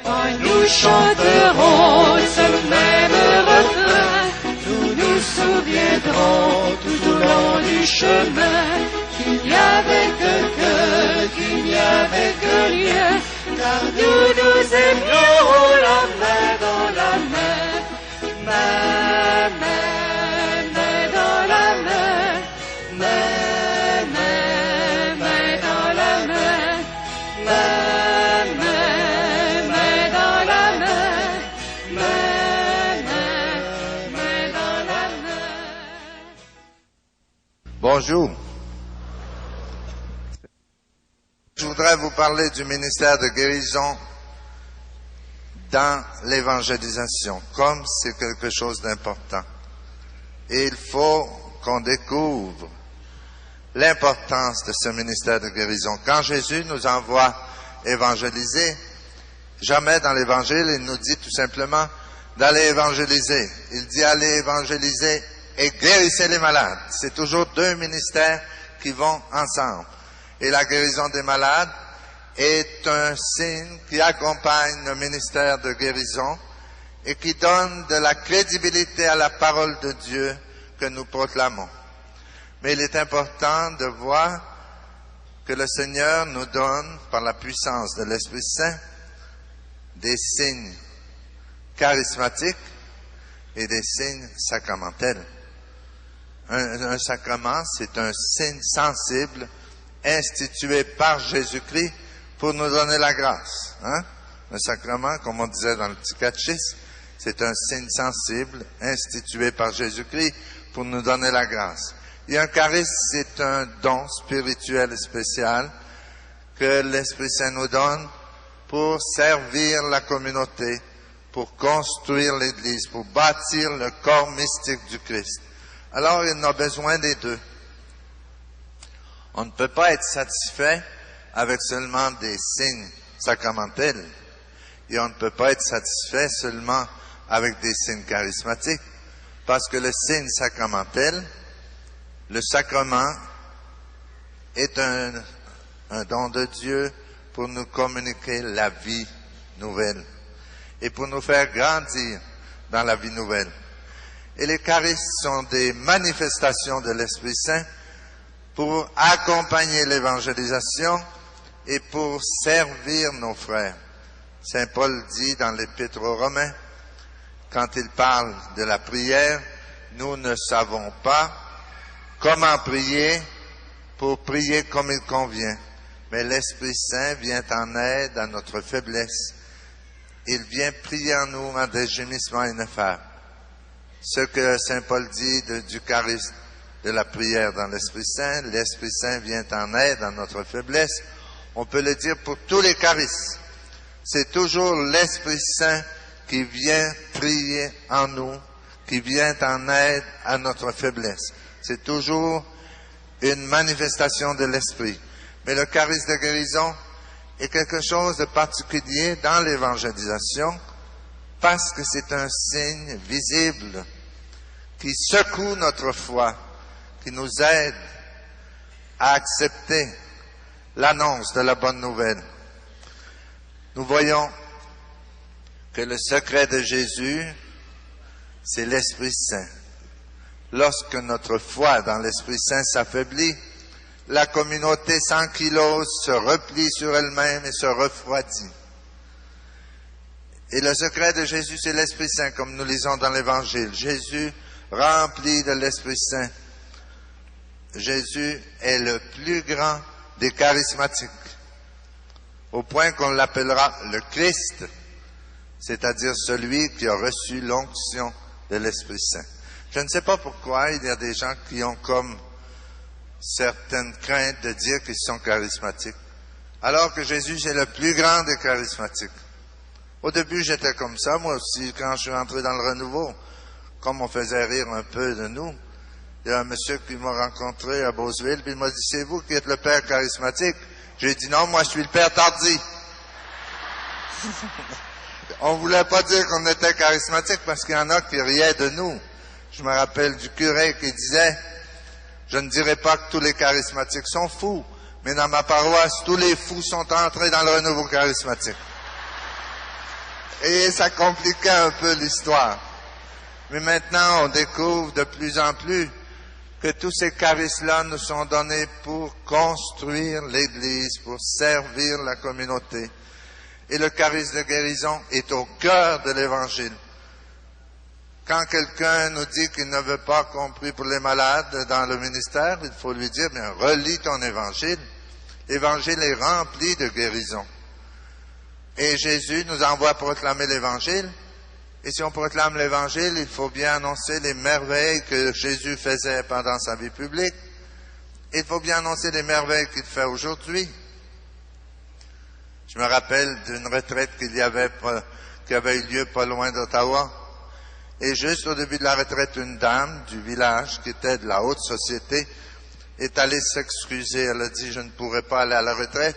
Quand nous chanterons ce même refrain, nous nous souviendrons tout au long du chemin qu'il n'y avait que cœur, qu'il n'y avait que lien, car nous nous aimions la main dans la main, main, main, main dans la main, main, main, main dans la main, main, main, main dans la main, main, main, main dans la main. Bonjour. Je voudrais vous parler du ministère de guérison dans l'évangélisation, comme c'est quelque chose d'important. Et il faut qu'on découvre l'importance de ce ministère de guérison. Quand Jésus nous envoie évangéliser, jamais dans l'Évangile, il nous dit tout simplement d'aller évangéliser. Il dit allez évangéliser et guérissez les malades. C'est toujours deux ministères qui vont ensemble. Et la guérison des malades est un signe qui accompagne le ministère de guérison et qui donne de la crédibilité à la parole de Dieu que nous proclamons. Mais il est important de voir que le Seigneur nous donne, par la puissance de l'Esprit Saint, des signes charismatiques et des signes sacramentels. Un sacrement, c'est un signe sensible institué par Jésus-Christ pour nous donner la grâce. Un sacrement, comme on disait dans le petit catéchisme, c'est un signe sensible institué par Jésus-Christ pour nous donner la grâce. Et un charisme, c'est un don spirituel spécial que l'Esprit Saint nous donne pour servir la communauté, pour construire l'Église, pour bâtir le corps mystique du Christ. Alors, il a besoin des deux. On ne peut pas être satisfait avec seulement des signes sacramentels et on ne peut pas être satisfait seulement avec des signes charismatiques parce que le signe sacramentel, le sacrement est un don de Dieu pour nous communiquer la vie nouvelle et pour nous faire grandir dans la vie nouvelle. Et les charismes sont des manifestations de l'Esprit Saint pour accompagner l'évangélisation et pour servir nos frères. Saint Paul dit dans l'Épître aux Romains, quand il parle de la prière, nous ne savons pas comment prier pour prier comme il convient, mais l'Esprit Saint vient en aide à notre faiblesse. Il vient prier en nous en des gémissements ineffables. Ce que Saint Paul dit du charisme de la prière dans l'Esprit Saint vient en aide à notre faiblesse. On peut le dire pour tous les charismes. C'est toujours l'Esprit Saint qui vient prier en nous, qui vient en aide à notre faiblesse. C'est toujours une manifestation de l'Esprit. Mais le charisme de guérison est quelque chose de particulier dans l'évangélisation parce que c'est un signe visible qui secoue notre foi, qui nous aide à accepter l'annonce de la bonne nouvelle. Nous voyons que le secret de Jésus, c'est l'Esprit Saint. Lorsque notre foi dans l'Esprit Saint s'affaiblit, la communauté s'ankylose, se replie sur elle-même et se refroidit. Et le secret de Jésus, c'est l'Esprit Saint, comme nous lisons dans l'Évangile. Jésus, rempli de l'Esprit Saint. Jésus est le plus grand des charismatiques, au point qu'on l'appellera le Christ, c'est-à-dire celui qui a reçu l'onction de l'Esprit Saint. Je ne sais pas pourquoi il y a des gens qui ont comme certaines craintes de dire qu'ils sont charismatiques, alors que Jésus est le plus grand des charismatiques. Au début, j'étais comme ça, moi aussi, quand je suis entré dans le renouveau, comme on faisait rire un peu de nous. Il y a un monsieur qui m'a rencontré à Beauceville, puis il m'a dit, c'est vous qui êtes le père charismatique? J'ai dit, non, moi je suis le père tardi. On voulait pas dire qu'on était charismatique parce qu'il y en a qui riaient de nous. Je me rappelle du curé qui disait, je ne dirais pas que tous les charismatiques sont fous, mais dans ma paroisse, tous les fous sont entrés dans le renouveau charismatique. Et ça compliquait un peu l'histoire. Mais maintenant, on découvre de plus en plus que tous ces charismes-là nous sont donnés pour construire l'Église, pour servir la communauté. Et le charisme de guérison est au cœur de l'Évangile. Quand quelqu'un nous dit qu'il ne veut pas qu'on prie pour les malades dans le ministère, il faut lui dire, bien, relis ton Évangile. L'Évangile est rempli de guérison. Et Jésus nous envoie proclamer l'Évangile. Et si on proclame l'Évangile, il faut bien annoncer les merveilles que Jésus faisait pendant sa vie publique. Il faut bien annoncer les merveilles qu'il fait aujourd'hui. Je me rappelle d'une retraite qui avait eu lieu pas loin d'Ottawa. Et juste au début de la retraite, une dame du village, qui était de la haute société, est allée s'excuser. Elle a dit, je ne pourrai pas aller à la retraite.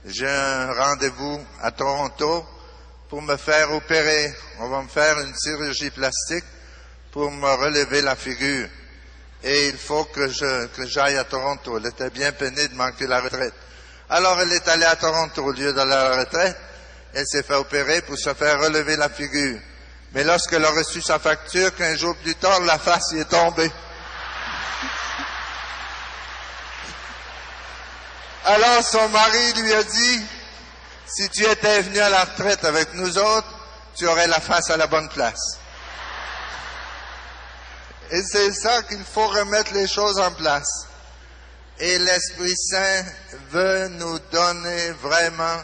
J'ai un rendez-vous à Toronto pour me faire opérer. On va me faire une chirurgie plastique pour me relever la figure. Et il faut que j'aille à Toronto. Elle était bien peinée de manquer la retraite. Alors elle est allée à Toronto au lieu d'aller à la retraite. Elle s'est fait opérer pour se faire relever la figure. Mais lorsqu'elle a reçu sa facture, 15 jours plus tard, la face y est tombée. Alors son mari lui a dit, si tu étais venu à la retraite avec nous autres, tu aurais la face à la bonne place. Et c'est ça qu'il faut remettre les choses en place. Et l'Esprit Saint veut nous donner vraiment,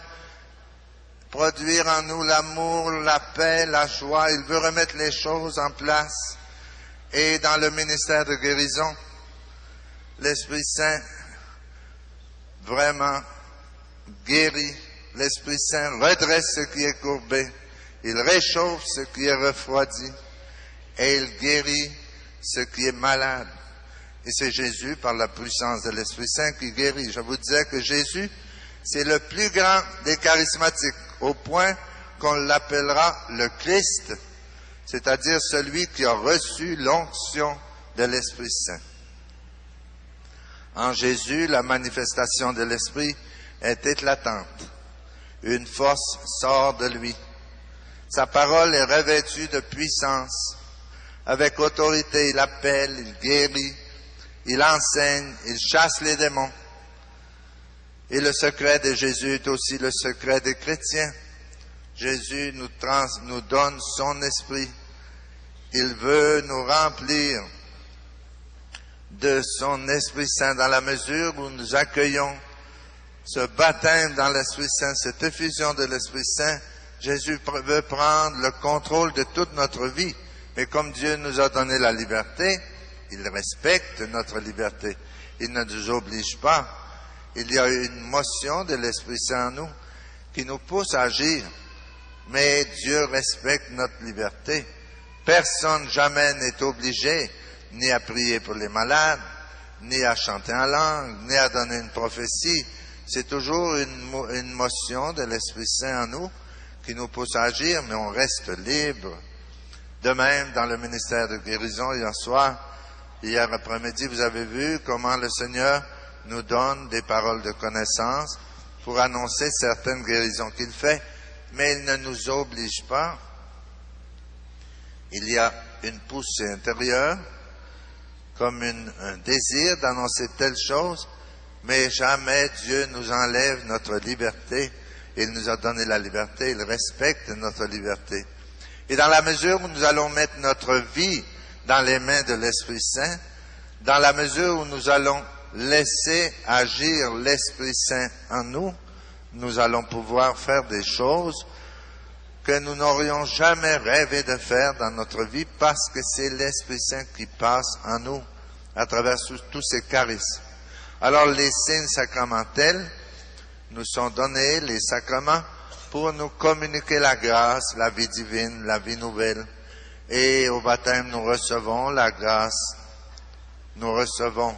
produire en nous l'amour, la paix, la joie. Il veut remettre les choses en place. Et dans le ministère de guérison, l'Esprit Saint vraiment guérit. L'Esprit Saint redresse ce qui est courbé. Il réchauffe ce qui est refroidi. Et il guérit ce qui est malade. Et c'est Jésus, par la puissance de l'Esprit Saint, qui guérit. Je vous disais que Jésus, c'est le plus grand des charismatiques, au point qu'on l'appellera le Christ, c'est-à-dire celui qui a reçu l'onction de l'Esprit Saint. En Jésus, la manifestation de l'Esprit est éclatante. Une force sort de lui. Sa parole est revêtue de puissance. Avec autorité, il appelle, il guérit, il enseigne, il chasse les démons. Et le secret de Jésus est aussi le secret des chrétiens. Jésus nous donne son esprit. Il veut nous remplir de son Esprit Saint dans la mesure où nous accueillons ce baptême dans l'Esprit Saint, cette effusion de l'Esprit Saint. Jésus veut prendre le contrôle de toute notre vie. Mais comme Dieu nous a donné la liberté, il respecte notre liberté. Il ne nous oblige pas. Il y a une motion de l'Esprit Saint en nous qui nous pousse à agir. Mais Dieu respecte notre liberté. Personne jamais n'est obligé ni à prier pour les malades, ni à chanter en langue, ni à donner une prophétie. C'est toujours une motion de l'Esprit Saint en nous qui nous pousse à agir, mais on reste libre. De même, dans le ministère de guérison, hier après-midi, vous avez vu comment le Seigneur nous donne des paroles de connaissance pour annoncer certaines guérisons qu'il fait, mais il ne nous oblige pas. Il y a une poussée intérieure, comme un désir d'annoncer telle chose, mais jamais Dieu nous enlève notre liberté. Il nous a donné la liberté, il respecte notre liberté. Et dans la mesure où nous allons mettre notre vie dans les mains de l'Esprit Saint, dans la mesure où nous allons laisser agir l'Esprit Saint en nous, nous allons pouvoir faire des choses que nous n'aurions jamais rêvé de faire dans notre vie parce que c'est l'Esprit Saint qui passe en nous à travers tous ces charismes. Alors les signes sacramentels nous sont donnés, les sacrements, pour nous communiquer la grâce, la vie divine, la vie nouvelle. Et au baptême, nous recevons la grâce, nous recevons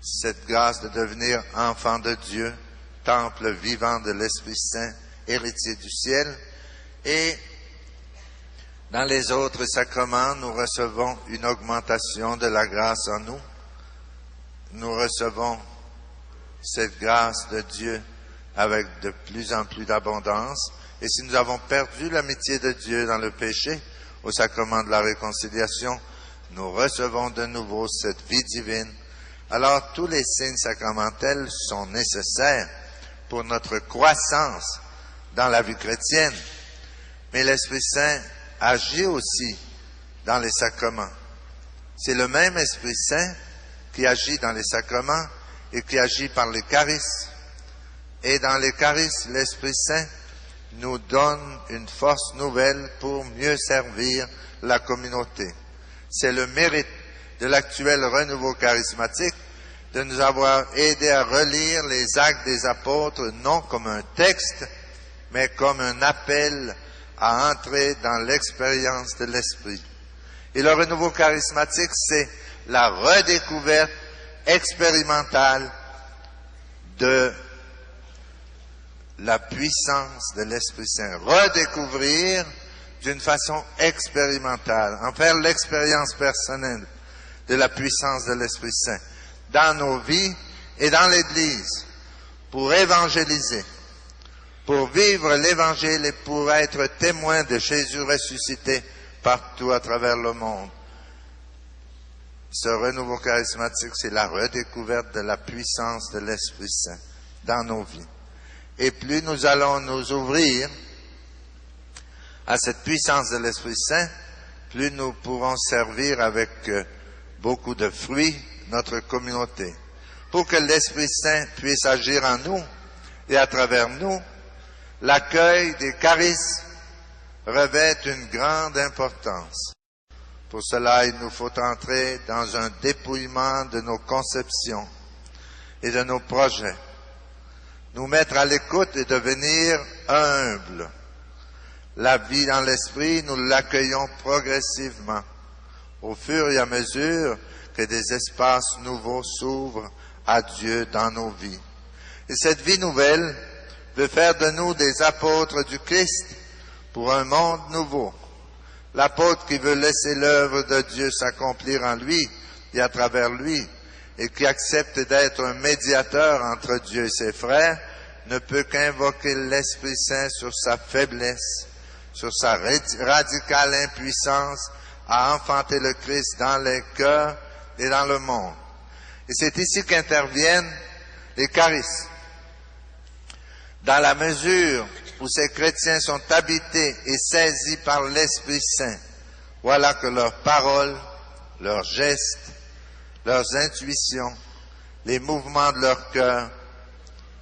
cette grâce de devenir enfants de Dieu, temple vivant de l'Esprit Saint, héritier du ciel. Et dans les autres sacrements, nous recevons une augmentation de la grâce en nous. Nous recevons cette grâce de Dieu avec de plus en plus d'abondance. Et si nous avons perdu l'amitié de Dieu dans le péché, au sacrement de la réconciliation, nous recevons de nouveau cette vie divine. Alors tous les signes sacramentels sont nécessaires pour notre croissance dans la vie chrétienne. Mais l'Esprit Saint agit aussi dans les sacrements. C'est le même Esprit Saint qui agit dans les sacrements et qui agit par les charismes. Et dans les charismes, l'Esprit Saint nous donne une force nouvelle pour mieux servir la communauté. C'est le mérite de l'actuel renouveau charismatique de nous avoir aidé à relire les Actes des Apôtres non comme un texte, mais comme un appel à entrer dans l'expérience de l'Esprit. Et le renouveau charismatique, c'est la redécouverte expérimentale de la puissance de l'Esprit Saint. Redécouvrir d'une façon expérimentale, en faire l'expérience personnelle de la puissance de l'Esprit Saint dans nos vies et dans l'Église, pour évangéliser, pour vivre l'Évangile et pour être témoin de Jésus ressuscité partout à travers le monde. Ce renouveau charismatique, c'est la redécouverte de la puissance de l'Esprit Saint dans nos vies. Et plus nous allons nous ouvrir à cette puissance de l'Esprit Saint, plus nous pourrons servir avec beaucoup de fruits notre communauté. Pour que l'Esprit Saint puisse agir en nous et à travers nous, l'accueil des charismes revêt une grande importance. Pour cela, il nous faut entrer dans un dépouillement de nos conceptions et de nos projets, nous mettre à l'écoute et devenir humbles. La vie dans l'esprit, nous l'accueillons progressivement, au fur et à mesure que des espaces nouveaux s'ouvrent à Dieu dans nos vies. Et cette vie nouvelle veut faire de nous des apôtres du Christ pour un monde nouveau. L'apôtre qui veut laisser l'œuvre de Dieu s'accomplir en lui et à travers lui, et qui accepte d'être un médiateur entre Dieu et ses frères, ne peut qu'invoquer l'Esprit Saint sur sa faiblesse, sur sa radicale impuissance à enfanter le Christ dans les cœurs et dans le monde. Et c'est ici qu'interviennent les charismes. Dans la mesure où ces chrétiens sont habités et saisis par l'Esprit Saint, voilà que leurs paroles, leurs gestes, leurs intuitions, les mouvements de leur cœur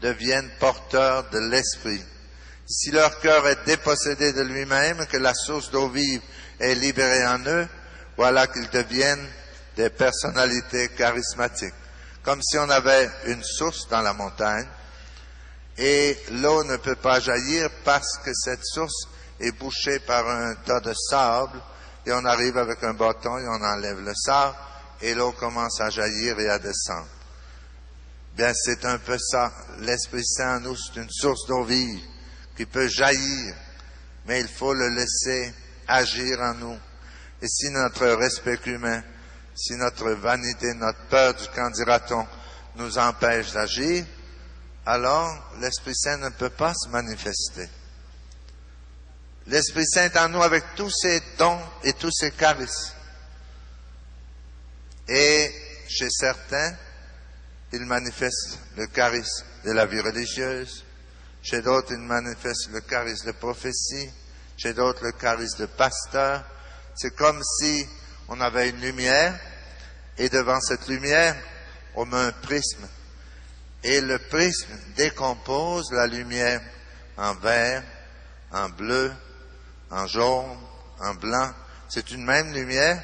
deviennent porteurs de l'Esprit. Si leur cœur est dépossédé de lui-même, que la source d'eau vive est libérée en eux, voilà qu'ils deviennent des personnalités charismatiques. Comme si on avait une source dans la montagne et l'eau ne peut pas jaillir parce que cette source est bouchée par un tas de sable et on arrive avec un bâton et on enlève le sable et l'eau commence à jaillir et à descendre. Bien, c'est un peu ça. L'Esprit Saint en nous, c'est une source d'eau vive qui peut jaillir, mais il faut le laisser agir en nous. Et si notre respect humain, si notre vanité, notre peur du qu'en dira-t-on nous empêche d'agir, alors l'Esprit Saint ne peut pas se manifester. L'Esprit Saint est en nous avec tous ses dons et tous ses charismes. Et chez certains, il manifeste le charisme de la vie religieuse. Chez d'autres, il manifeste le charisme de prophétie. Chez d'autres, le charisme de pasteur. C'est comme si on avait une lumière et devant cette lumière, on met un prisme. Et le prisme décompose la lumière en vert, en bleu, en jaune, en blanc. C'est une même lumière,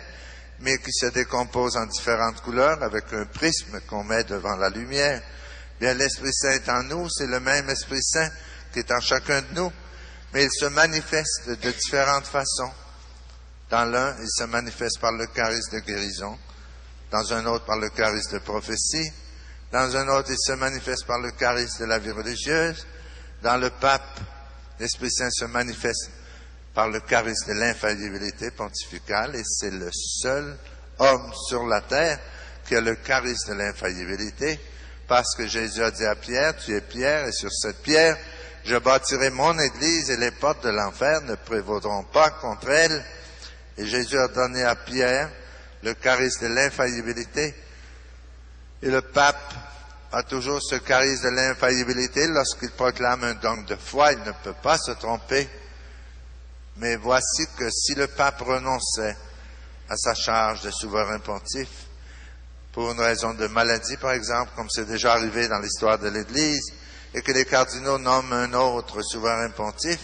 mais qui se décompose en différentes couleurs avec un prisme qu'on met devant la lumière. Bien, l'Esprit Saint est en nous, c'est le même Esprit Saint qui est en chacun de nous, mais il se manifeste de différentes façons. Dans l'un, il se manifeste par le charisme de guérison, dans un autre par le charisme de prophétie, dans un autre, il se manifeste par le charisme de la vie religieuse, dans le pape, l'Esprit Saint se manifeste par le charisme de l'infaillibilité pontificale, et c'est le seul homme sur la terre qui a le charisme de l'infaillibilité, parce que Jésus a dit à Pierre, tu es Pierre, et sur cette pierre, je bâtirai mon église et les portes de l'enfer ne prévaudront pas contre elle. Et Jésus a donné à Pierre le charisme de l'infaillibilité. Et le pape a toujours ce charisme de l'infaillibilité. Lorsqu'il proclame un don de foi, il ne peut pas se tromper. Mais voici que si le pape renonçait à sa charge de souverain pontife, pour une raison de maladie par exemple, comme c'est déjà arrivé dans l'histoire de l'Église, et que les cardinaux nomment un autre souverain pontife,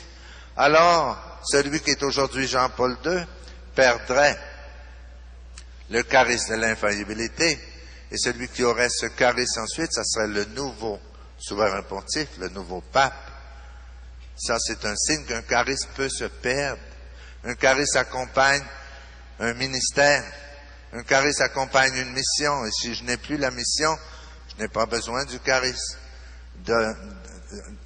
alors celui qui est aujourd'hui Jean-Paul II perdrait le charisme de l'infaillibilité, et celui qui aurait ce charisme ensuite, ça serait le nouveau souverain pontife, le nouveau pape. Ça, c'est un signe qu'un charisme peut se perdre. Un charisme accompagne un ministère. Un charisme accompagne une mission. Et si je n'ai plus la mission, je n'ai pas besoin du charisme.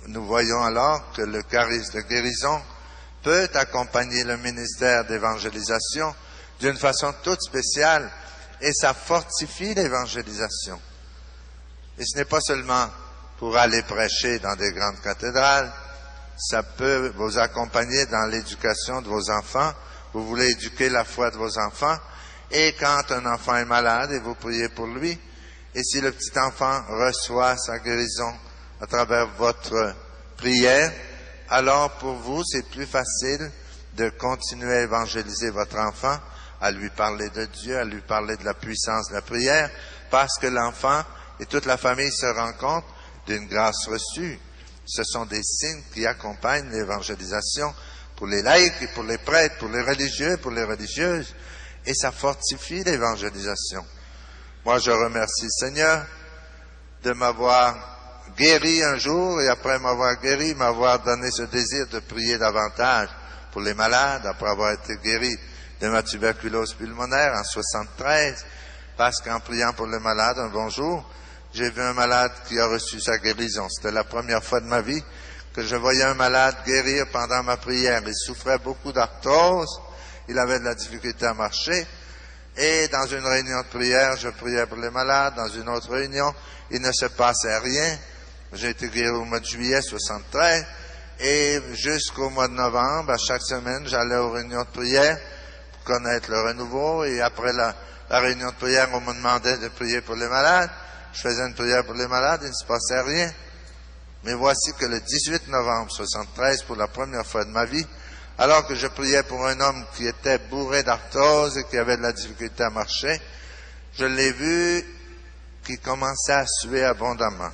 Nous voyons alors que le charisme de guérison peut accompagner le ministère d'évangélisation d'une façon toute spéciale, et ça fortifie l'évangélisation. Et ce n'est pas seulement pour aller prêcher dans des grandes cathédrales, ça peut vous accompagner dans l'éducation de vos enfants. Vous voulez éduquer la foi de vos enfants, et quand un enfant est malade, et vous priez pour lui, et si le petit enfant reçoit sa guérison à travers votre prière, alors pour vous, c'est plus facile de continuer à évangéliser votre enfant, à lui parler de Dieu, à lui parler de la puissance de la prière, parce que l'enfant et toute la famille se rendent compte d'une grâce reçue. Ce sont des signes qui accompagnent l'évangélisation pour les laïcs et pour les prêtres, pour les religieux et pour les religieuses, et ça fortifie l'évangélisation. Moi, je remercie le Seigneur de m'avoir guéri un jour, et après m'avoir guéri, m'avoir donné ce désir de prier davantage pour les malades, après avoir été guéri de ma tuberculose pulmonaire en 73, parce qu'en priant pour les malades un bon jour, j'ai vu un malade qui a reçu sa guérison. C'était la première fois de ma vie que je voyais un malade guérir pendant ma prière. Il souffrait beaucoup d'arthrose, il avait de la difficulté à marcher, et dans une réunion de prière, je priais pour les malades. Dans une autre réunion, il ne se passait rien. J'ai été guéri au mois de juillet 73, et jusqu'au mois de novembre, à chaque semaine, j'allais aux réunions de prière pour connaître le renouveau, et après la réunion de prière, on me demandait de prier pour les malades. Je faisais une prière pour les malades, il ne se passait rien. Mais voici que le 18 novembre 73, pour la première fois de ma vie, alors que je priais pour un homme qui était bourré d'arthrose et qui avait de la difficulté à marcher, je l'ai vu qui commençait à suer abondamment.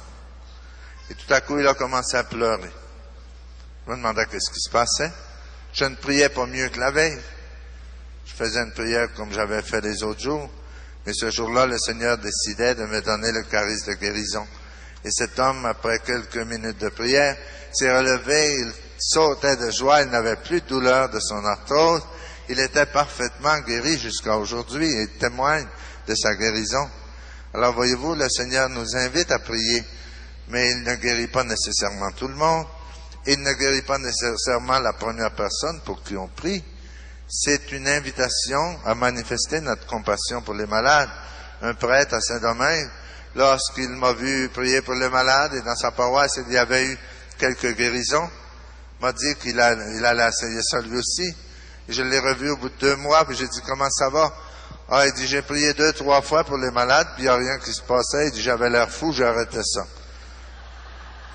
Et tout à coup, il a commencé à pleurer. Je me demandais qu'est-ce qui se passait. Je ne priais pas mieux que la veille. Je faisais une prière comme j'avais fait les autres jours. Mais ce jour-là, le Seigneur décidait de me donner le charisme de guérison. Et cet homme, après quelques minutes de prière, s'est relevé, il sautait de joie, il n'avait plus de douleur de son arthrose. Il était parfaitement guéri jusqu'à aujourd'hui et témoigne de sa guérison. Alors voyez-vous, le Seigneur nous invite à prier, mais il ne guérit pas nécessairement tout le monde. Il ne guérit pas nécessairement la première personne pour qui on prie. C'est une invitation à manifester notre compassion pour les malades. Un prêtre à Saint-Domingue, lorsqu'il m'a vu prier pour les malades, et dans sa paroisse, il y avait eu quelques guérisons, m'a dit qu'il allait essayer ça lui aussi. Et je l'ai revu au bout de 2 mois, puis j'ai dit, comment ça va? Ah, il dit, j'ai prié 2-3 fois pour les malades, puis il n'y a rien qui se passait. Il dit, j'avais l'air fou, j'ai arrêté ça.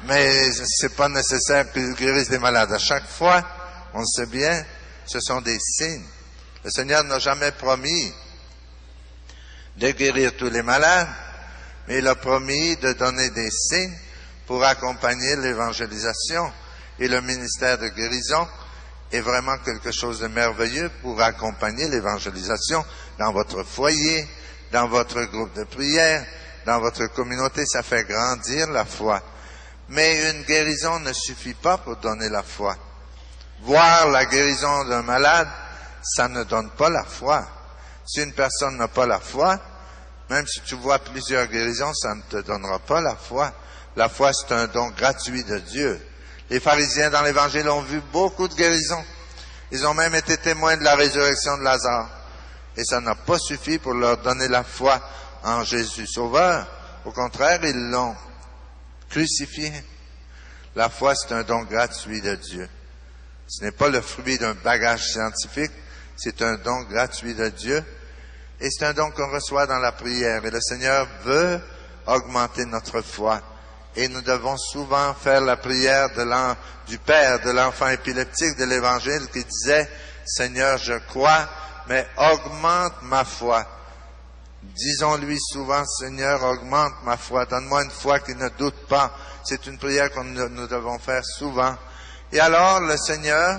Mais c'est pas nécessaire qu'il guérisse des malades. À chaque fois, on le sait bien, ce sont des signes. Le Seigneur n'a jamais promis de guérir tous les malades, mais il a promis de donner des signes pour accompagner l'évangélisation. Et le ministère de guérison est vraiment quelque chose de merveilleux pour accompagner l'évangélisation dans votre foyer, dans votre groupe de prière, dans votre communauté. Ça fait grandir la foi. Mais une guérison ne suffit pas pour donner la foi. Voir la guérison d'un malade, ça ne donne pas la foi. Si une personne n'a pas la foi, même si tu vois plusieurs guérisons, ça ne te donnera pas la foi. La foi, c'est un don gratuit de Dieu. Les pharisiens dans l'Évangile ont vu beaucoup de guérisons. Ils ont même été témoins de la résurrection de Lazare. Et ça n'a pas suffi pour leur donner la foi en Jésus Sauveur. Au contraire, ils l'ont crucifié. La foi, c'est un don gratuit de Dieu. Ce n'est pas le fruit d'un bagage scientifique, c'est un don gratuit de Dieu. Et c'est un don qu'on reçoit dans la prière. Et le Seigneur veut augmenter notre foi. Et nous devons souvent faire la prière du Père, de l'enfant épileptique de l'Évangile qui disait, « Seigneur, je crois, mais augmente ma foi. » Disons-lui souvent, « Seigneur, augmente ma foi. Donne-moi une foi qui ne doute pas. » C'est une prière que nous devons faire souvent. Et alors, le Seigneur,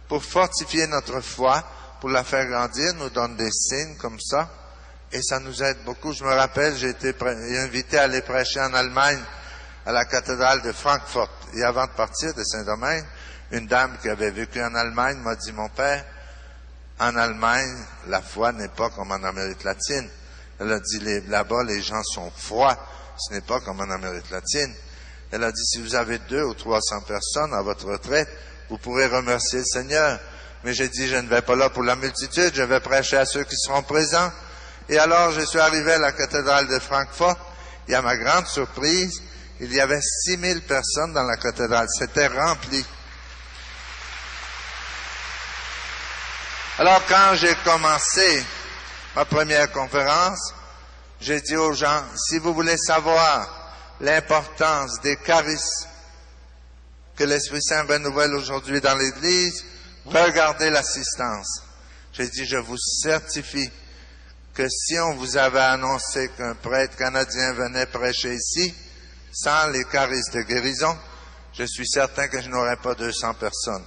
pour fortifier notre foi, pour la faire grandir, nous donne des signes comme ça. Et ça nous aide beaucoup. Je me rappelle, j'ai été invité à aller prêcher en Allemagne, à la cathédrale de Francfort. Et avant de partir de Saint-Domingue, une dame qui avait vécu en Allemagne m'a dit, mon père, en Allemagne, la foi n'est pas comme en Amérique latine. Elle a dit, là-bas, les gens sont froids. Ce n'est pas comme en Amérique latine. Elle a dit, si vous avez 200 ou 300 personnes à votre retraite, vous pourrez remercier le Seigneur. Mais j'ai dit, je ne vais pas là pour la multitude, je vais prêcher à ceux qui seront présents. Et alors, je suis arrivé à la cathédrale de Francfort, et à ma grande surprise, il y avait 6000 personnes dans la cathédrale. C'était rempli. Alors, quand j'ai commencé ma première conférence, j'ai dit aux gens, si vous voulez savoir l'importance des charismes que l'Esprit Saint renouvelle aujourd'hui dans l'Église, regardez l'assistance. J'ai dit, je vous certifie que si on vous avait annoncé qu'un prêtre canadien venait prêcher ici, sans les charismes de guérison, je suis certain que je n'aurais pas 200 personnes.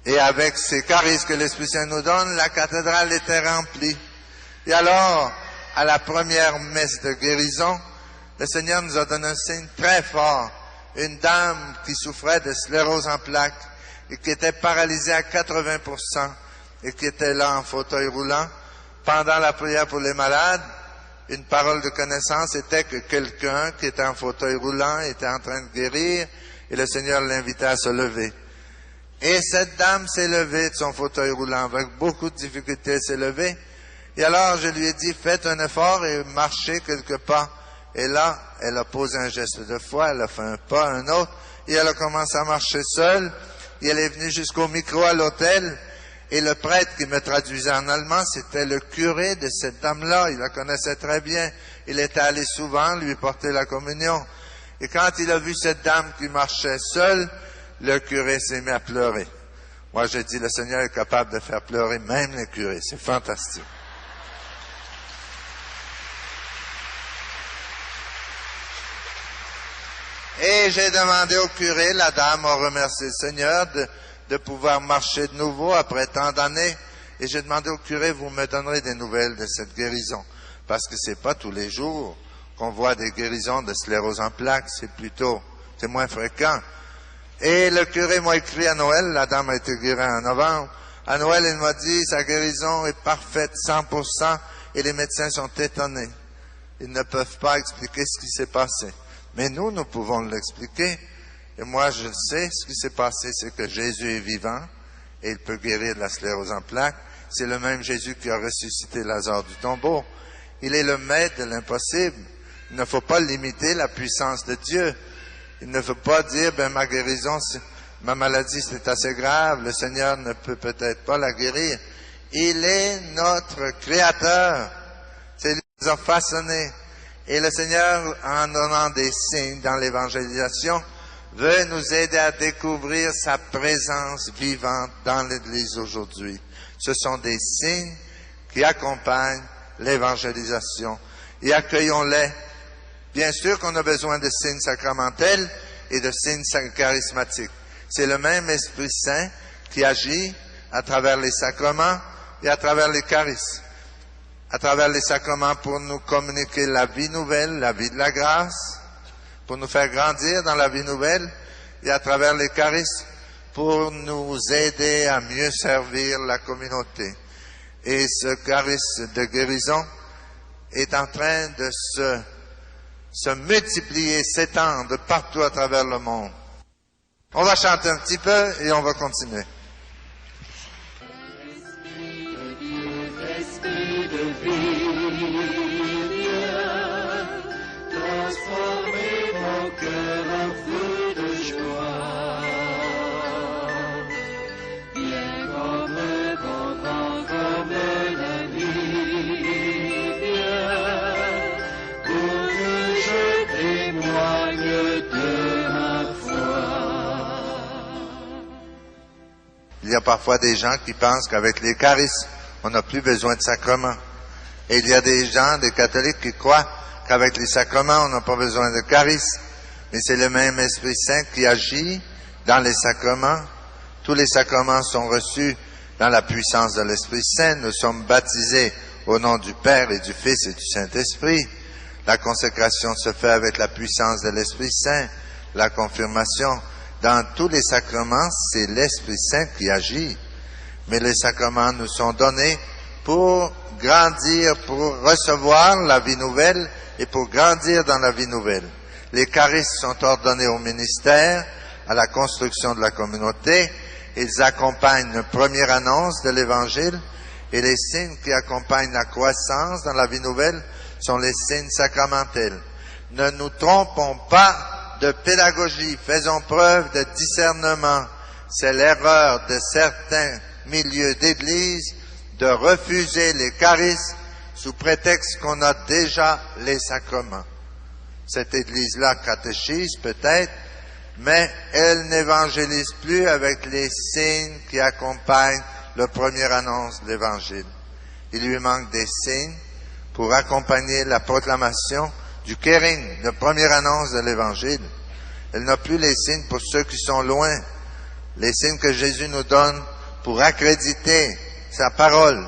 Et avec ces charismes que l'Esprit Saint nous donne, la cathédrale était remplie. Et alors, à la première messe de guérison, le Seigneur nous a donné un signe très fort. Une dame qui souffrait de sclérose en plaques et qui était paralysée à 80% et qui était là en fauteuil roulant. Pendant la prière pour les malades, une parole de connaissance était que quelqu'un qui était en fauteuil roulant était en train de guérir et le Seigneur l'invitait à se lever. Et cette dame s'est levée de son fauteuil roulant avec beaucoup de difficultés, elle s'est levée. Et alors je lui ai dit, faites un effort et marchez quelques pas. Et là, elle a posé un geste de foi, elle a fait un pas, un autre, et elle a commencé à marcher seule. Et elle est venue jusqu'au micro à l'hôtel. Et le prêtre qui me traduisait en allemand, c'était le curé de cette dame-là. Il la connaissait très bien. Il était allé souvent lui porter la communion. Et quand il a vu cette dame qui marchait seule, le curé s'est mis à pleurer. Moi, j'ai dit, le Seigneur est capable de faire pleurer même les curés. C'est fantastique. Et j'ai demandé au curé, la dame a remercié le Seigneur de pouvoir marcher de nouveau après tant d'années. Et j'ai demandé au curé, vous me donnerez des nouvelles de cette guérison. Parce que c'est pas tous les jours qu'on voit des guérisons de sclérose en plaques, c'est moins fréquent. Et le curé m'a écrit à Noël, la dame a été guérie en novembre. À Noël, il m'a dit, sa guérison est parfaite, 100%, et les médecins sont étonnés. Ils ne peuvent pas expliquer ce qui s'est passé. Mais nous pouvons l'expliquer. Et moi, je sais, ce qui s'est passé, c'est que Jésus est vivant et il peut guérir de la sclérose en plaques. C'est le même Jésus qui a ressuscité Lazare du tombeau. Il est le maître de l'impossible. Il ne faut pas limiter la puissance de Dieu. Il ne faut pas dire, ma guérison, ma maladie, c'est assez grave, le Seigneur ne peut peut-être pas la guérir. Il est notre Créateur. C'est lui qui nous a façonnés. Et le Seigneur, en donnant des signes dans l'évangélisation, veut nous aider à découvrir sa présence vivante dans l'Église aujourd'hui. Ce sont des signes qui accompagnent l'évangélisation. Et accueillons-les. Bien sûr qu'on a besoin de signes sacramentels et de signes charismatiques. C'est le même Esprit Saint qui agit à travers les sacrements et à travers les charismes. À travers les sacrements pour nous communiquer la vie nouvelle, la vie de la grâce, pour nous faire grandir dans la vie nouvelle, et à travers les charismes pour nous aider à mieux servir la communauté. Et ce charisme de guérison est en train de se multiplier, s'étendre partout à travers le monde. On va chanter un petit peu et on va continuer. Esprit de vie, transformez mon cœur en fruit Il y a parfois des gens qui pensent qu'avec les charismes, on n'a plus besoin de sacrements. Et il y a des gens, des catholiques, qui croient qu'avec les sacrements, on n'a pas besoin de charisme. Mais c'est le même Esprit Saint qui agit dans les sacrements. Tous les sacrements sont reçus dans la puissance de l'Esprit Saint. Nous sommes baptisés au nom du Père et du Fils et du Saint-Esprit. La consécration se fait avec la puissance de l'Esprit Saint. La confirmation, dans tous les sacrements, c'est l'Esprit Saint qui agit. Mais les sacrements nous sont donnés pour grandir, pour recevoir la vie nouvelle et pour grandir dans la vie nouvelle. Les charismes sont ordonnés au ministère, à la construction de la communauté. Ils accompagnent la première annonce de l'Évangile et les signes qui accompagnent la croissance dans la vie nouvelle sont les signes sacramentels. Ne nous trompons pas de pédagogie, faisons preuve de discernement. C'est l'erreur de certains milieux d'église de refuser les charismes sous prétexte qu'on a déjà les sacrements. Cette église-là catéchise peut-être, mais elle n'évangélise plus avec les signes qui accompagnent la première annonce de l'Évangile. Il lui manque des signes pour accompagner la proclamation du Kering, la première annonce de l'Évangile. Elle n'a plus les signes pour ceux qui sont loin, les signes que Jésus nous donne pour accréditer sa parole.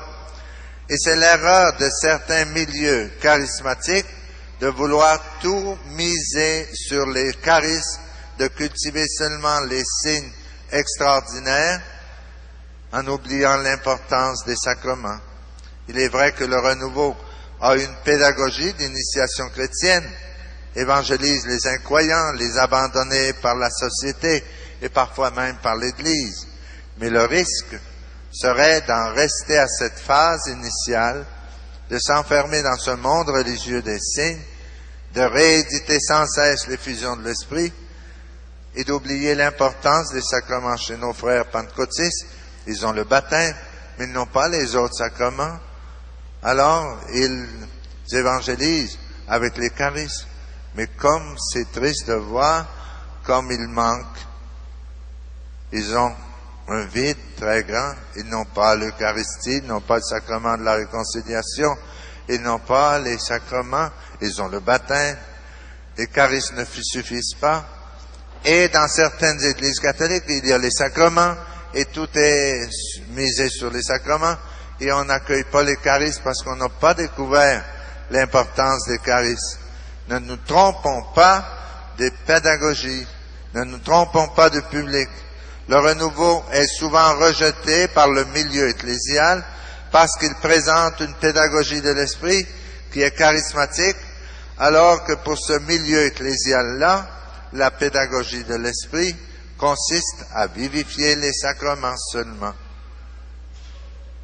Et c'est l'erreur de certains milieux charismatiques de vouloir tout miser sur les charismes, de cultiver seulement les signes extraordinaires en oubliant l'importance des sacrements. Il est vrai que le renouveau a une pédagogie d'initiation chrétienne, évangélise les incroyants, les abandonnés par la société et parfois même par l'Église. Mais le risque serait d'en rester à cette phase initiale, de s'enfermer dans ce monde religieux des signes, de rééditer sans cesse l'effusion de l'Esprit et d'oublier l'importance des sacrements chez nos frères pentecôtistes. Ils ont le baptême, mais ils n'ont pas les autres sacrements. Alors, ils évangélisent avec les charismes. Mais comme c'est triste de voir, comme il manque, ils ont un vide très grand. Ils n'ont pas l'Eucharistie, ils n'ont pas le sacrement de la réconciliation, ils n'ont pas les sacrements, ils ont le baptême. Les charismes ne suffisent pas. Et dans certaines églises catholiques, il y a les sacrements et tout est misé sur les sacrements et on n'accueille pas les charismes parce qu'on n'a pas découvert l'importance des charismes. Ne nous trompons pas des pédagogies, ne nous trompons pas de public. Le renouveau est souvent rejeté par le milieu ecclésial parce qu'il présente une pédagogie de l'esprit qui est charismatique, alors que pour ce milieu ecclésial-là, la pédagogie de l'esprit consiste à vivifier les sacrements seulement.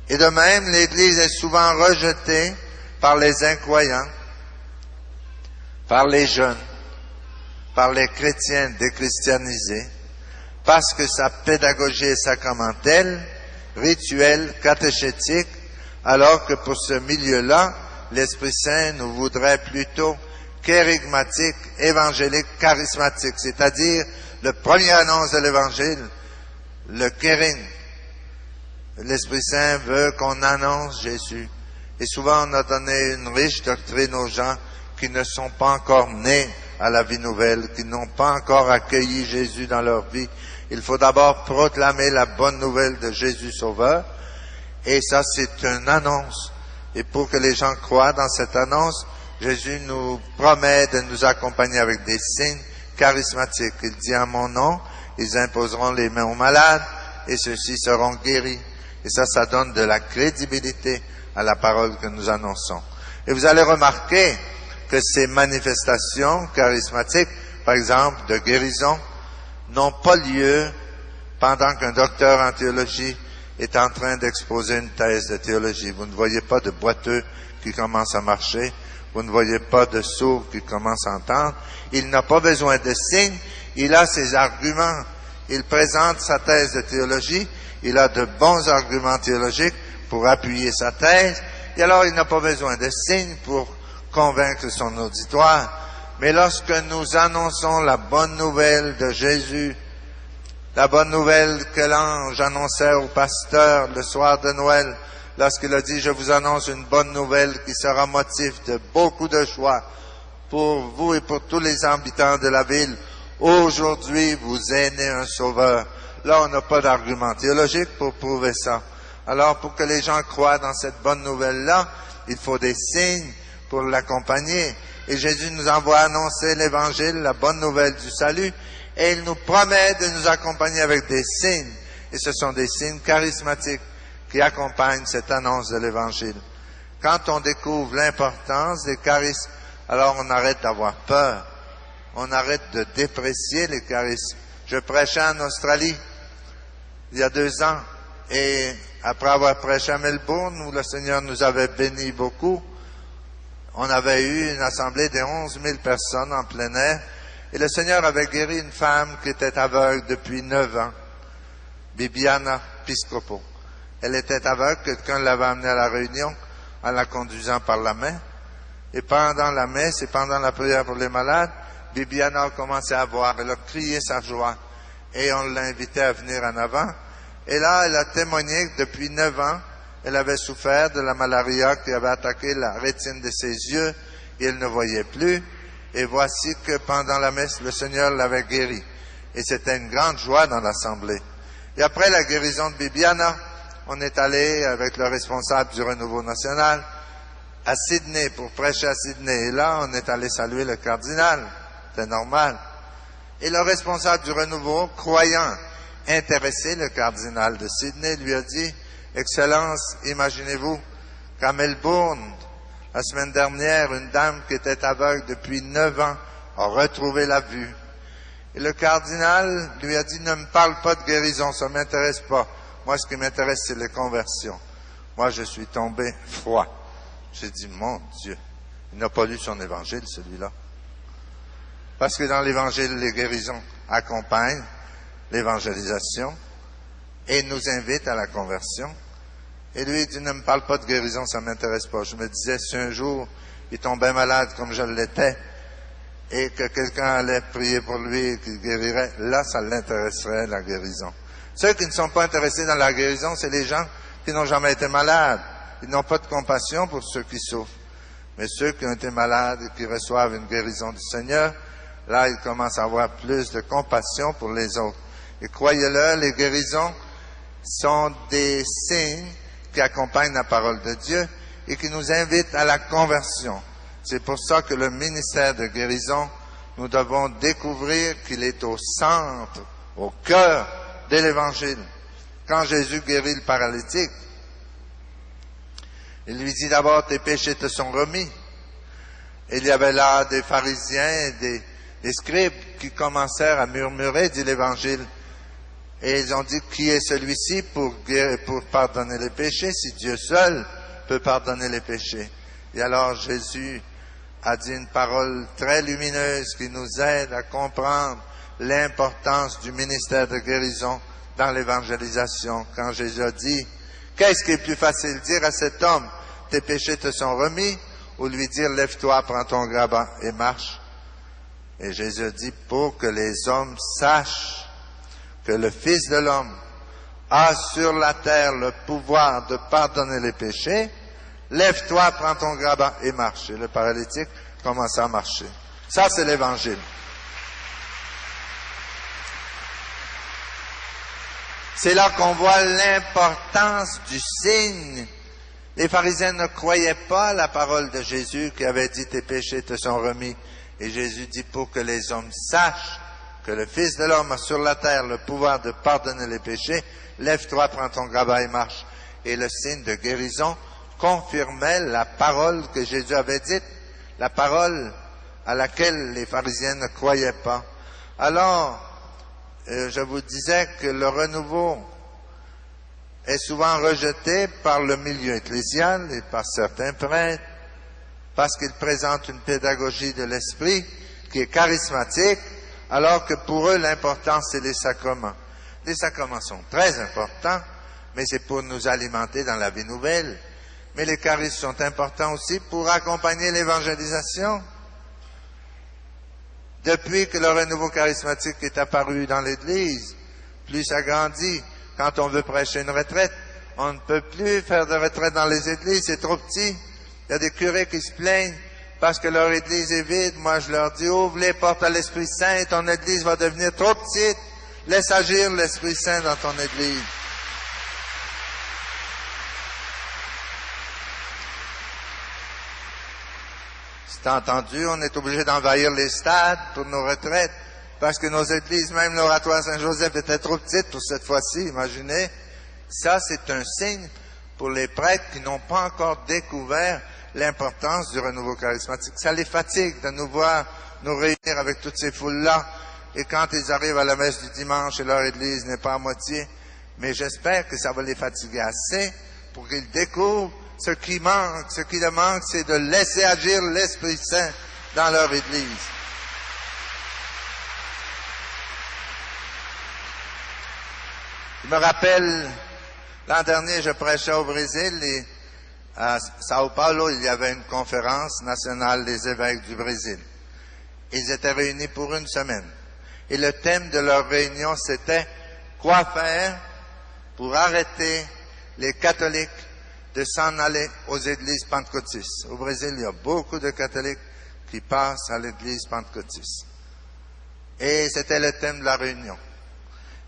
Et de même, l'Église est souvent rejetée par les incroyants, par les jeunes, par les chrétiens déchristianisés, parce que sa pédagogie est sacramentelle, rituelle, catéchétique, alors que pour ce milieu-là, l'Esprit Saint nous voudrait plutôt kérigmatique, évangélique, charismatique, c'est-à-dire le premier annonce de l'Évangile, le kéring. L'Esprit Saint veut qu'on annonce Jésus. Et souvent, on a donné une riche doctrine aux gens qui ne sont pas encore nés à la vie nouvelle, qui n'ont pas encore accueilli Jésus dans leur vie. Il faut d'abord proclamer la bonne nouvelle de Jésus Sauveur. Et ça, c'est une annonce. Et pour que les gens croient dans cette annonce, Jésus nous promet de nous accompagner avec des signes charismatiques. Il dit en mon nom, ils imposeront les mains aux malades et ceux-ci seront guéris. Et ça donne de la crédibilité à la parole que nous annonçons. Et vous allez remarquer que ces manifestations charismatiques, par exemple de guérison, n'ont pas lieu pendant qu'un docteur en théologie est en train d'exposer une thèse de théologie. Vous ne voyez pas de boiteux qui commencent à marcher. Vous ne voyez pas de sourds qui commencent à entendre. Il n'a pas besoin de signes. Il a ses arguments. Il présente sa thèse de théologie. Il a de bons arguments théologiques pour appuyer sa thèse. Et alors, il n'a pas besoin de signes pour convaincre son auditoire. Mais lorsque nous annonçons la bonne nouvelle de Jésus, La bonne nouvelle que l'ange annonçait au pasteur le soir de Noël, lorsqu'il a dit « Je vous annonce une bonne nouvelle qui sera motif de beaucoup de joie pour vous et pour tous les habitants de la ville. Aujourd'hui, vous est né un sauveur. » Là, on n'a pas d'argument théologique pour prouver ça. Alors, pour que les gens croient dans cette bonne nouvelle-là, il faut des signes pour l'accompagner. Et Jésus nous envoie annoncer l'Évangile, la bonne nouvelle du salut, et il nous promet de nous accompagner avec des signes. Et ce sont des signes charismatiques qui accompagnent cette annonce de l'Évangile. Quand on découvre l'importance des charismes, alors on arrête d'avoir peur. On arrête de déprécier les charismes. Je prêchais en Australie il y a 2 ans, et après avoir prêché à Melbourne, où le Seigneur nous avait bénis beaucoup, on avait eu une assemblée de 11 000 personnes en plein air, et le Seigneur avait guéri une femme qui était aveugle depuis 9 ans, Bibiana Piscopo. Elle était aveugle, quelqu'un l'avait amenée à la réunion en la conduisant par la main, et pendant la messe et pendant la prière pour les malades, Bibiana a commencé à voir, elle a crié sa joie, et on l'a invitée à venir en avant. Et là, elle a témoigné que depuis 9 ans, elle avait souffert de la malaria qui avait attaqué la rétine de ses yeux, et elle ne voyait plus. Et voici que pendant la messe, le Seigneur l'avait guérie. Et c'était une grande joie dans l'assemblée. Et après la guérison de Bibiana, on est allé avec le responsable du Renouveau national à Sydney pour prêcher à Sydney. Et là, on est allé saluer le cardinal. C'est normal. Et le responsable du Renouveau, croyant intéressé, le cardinal de Sydney, lui a dit « Excellence, imaginez-vous qu'à Melbourne, la semaine dernière, une dame qui était aveugle depuis 9 ans a retrouvé la vue. » Et le cardinal lui a dit « Ne me parle pas de guérison, ça ne m'intéresse pas. Moi, ce qui m'intéresse, c'est les conversions. » Moi, je suis tombé froid. J'ai dit « Mon Dieu, il n'a pas lu son évangile, celui-là. » Parce que dans l'Évangile, les guérisons accompagnent l'évangélisation et nous invitent à la conversion. Et lui, il dit, ne me parle pas de guérison, ça ne m'intéresse pas. Je me disais, si un jour, il tombait malade comme je l'étais, et que quelqu'un allait prier pour lui et qu'il guérirait, là, ça l'intéresserait, la guérison. Ceux qui ne sont pas intéressés dans la guérison, c'est les gens qui n'ont jamais été malades. Ils n'ont pas de compassion pour ceux qui souffrent. Mais ceux qui ont été malades et qui reçoivent une guérison du Seigneur, là, ils commencent à avoir plus de compassion pour les autres. Et croyez-le, les guérisons sont des signes qui accompagnent la parole de Dieu et qui nous invitent à la conversion. C'est pour ça que le ministère de guérison, nous devons découvrir qu'il est au centre, au cœur de l'Évangile. Quand Jésus guérit le paralytique, il lui dit d'abord, tes péchés te sont remis. Il y avait là des pharisiens et des scribes qui commencèrent à murmurer, dit l'Évangile. Et ils ont dit, qui est celui-ci pour pardonner les péchés, si Dieu seul peut pardonner les péchés? Et alors Jésus a dit une parole très lumineuse qui nous aide à comprendre l'importance du ministère de guérison dans l'évangélisation. Quand Jésus a dit, qu'est-ce qui est plus facile, dire à cet homme, tes péchés te sont remis, ou lui dire, lève-toi, prends ton grabat et marche? Et Jésus a dit, pour que les hommes sachent que le Fils de l'homme a sur la terre le pouvoir de pardonner les péchés, lève-toi, prends ton grabat et marche. Et le paralytique commence à marcher. Ça, c'est l'Évangile. C'est là qu'on voit l'importance du signe. Les pharisiens ne croyaient pas la parole de Jésus qui avait dit, tes péchés te sont remis. Et Jésus dit, pour que les hommes sachent que le Fils de l'homme a sur la terre le pouvoir de pardonner les péchés, lève-toi, prends ton grabat et marche. Et le signe de guérison confirmait la parole que Jésus avait dite, la parole à laquelle les pharisiens ne croyaient pas. Alors, je vous disais que le renouveau est souvent rejeté par le milieu ecclésial et par certains prêtres, parce qu'il présente une pédagogie de l'esprit qui est charismatique, alors que pour eux, l'important, c'est les sacrements. Les sacrements sont très importants, mais c'est pour nous alimenter dans la vie nouvelle. Mais les charismes sont importants aussi pour accompagner l'évangélisation. Depuis que le renouveau charismatique est apparu dans l'Église, plus ça grandit. Quand on veut prêcher une retraite, on ne peut plus faire de retraite dans les églises, c'est trop petit. Il y a des curés qui se plaignent parce que leur église est vide. Moi, je leur dis, ouvre les portes à l'Esprit Saint et ton église va devenir trop petite. Laisse agir l'Esprit Saint dans ton église. C'est entendu, on est obligé d'envahir les stades pour nos retraites parce que nos églises, même l'oratoire Saint-Joseph, était trop petite pour cette fois-ci, imaginez. Ça, c'est un signe pour les prêtres qui n'ont pas encore découvert l'importance du renouveau charismatique. Ça les fatigue de nous voir nous réunir avec toutes ces foules-là. Et quand ils arrivent à la messe du dimanche et leur église n'est pas à moitié, mais j'espère que ça va les fatiguer assez pour qu'ils découvrent ce qui manque. Ce qui leur manque, c'est de laisser agir l'Esprit Saint dans leur église. Je me rappelle, l'an dernier, je prêchais au Brésil et à Sao Paulo, il y avait une conférence nationale des évêques du Brésil. Ils étaient réunis pour une semaine. Et le thème de leur réunion, c'était « Quoi faire pour arrêter les catholiques de s'en aller aux églises pentecôtistes ?» Au Brésil, il y a beaucoup de catholiques qui passent à l'église pentecôtiste. Et c'était le thème de la réunion.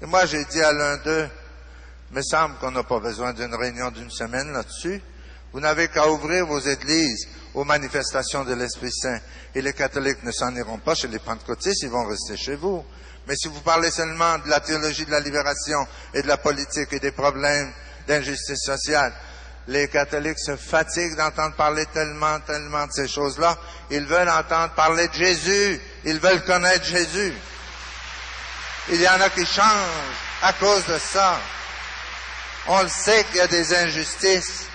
Et moi, j'ai dit à l'un d'eux, « me semble qu'on n'a pas besoin d'une réunion d'une semaine là-dessus. Vous n'avez qu'à ouvrir vos églises aux manifestations de l'Esprit Saint. Et les catholiques ne s'en iront pas chez les pentecôtistes, ils vont rester chez vous. Mais si vous parlez seulement de la théologie de la libération et de la politique et des problèmes d'injustice sociale, les catholiques se fatiguent d'entendre parler tellement de ces choses-là. Ils veulent entendre parler de Jésus. Ils veulent connaître Jésus. Il y en a qui changent à cause de ça. On le sait qu'il y a des injustices.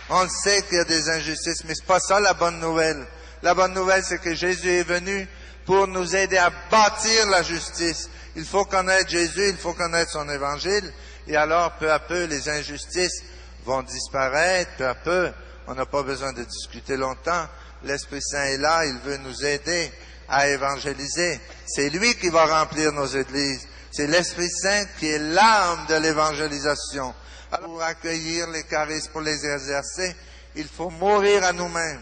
On le sait qu'il y a des injustices, mais c'est pas ça la bonne nouvelle. La bonne nouvelle, c'est que Jésus est venu pour nous aider à bâtir la justice. Il faut connaître Jésus, il faut connaître son évangile, et alors, peu à peu, les injustices vont disparaître, peu à peu. On n'a pas besoin de discuter longtemps. L'Esprit Saint est là, il veut nous aider à évangéliser. C'est lui qui va remplir nos églises. C'est l'Esprit Saint qui est l'âme de l'évangélisation. Alors, pour accueillir les charismes, pour les exercer, il faut mourir à nous-mêmes.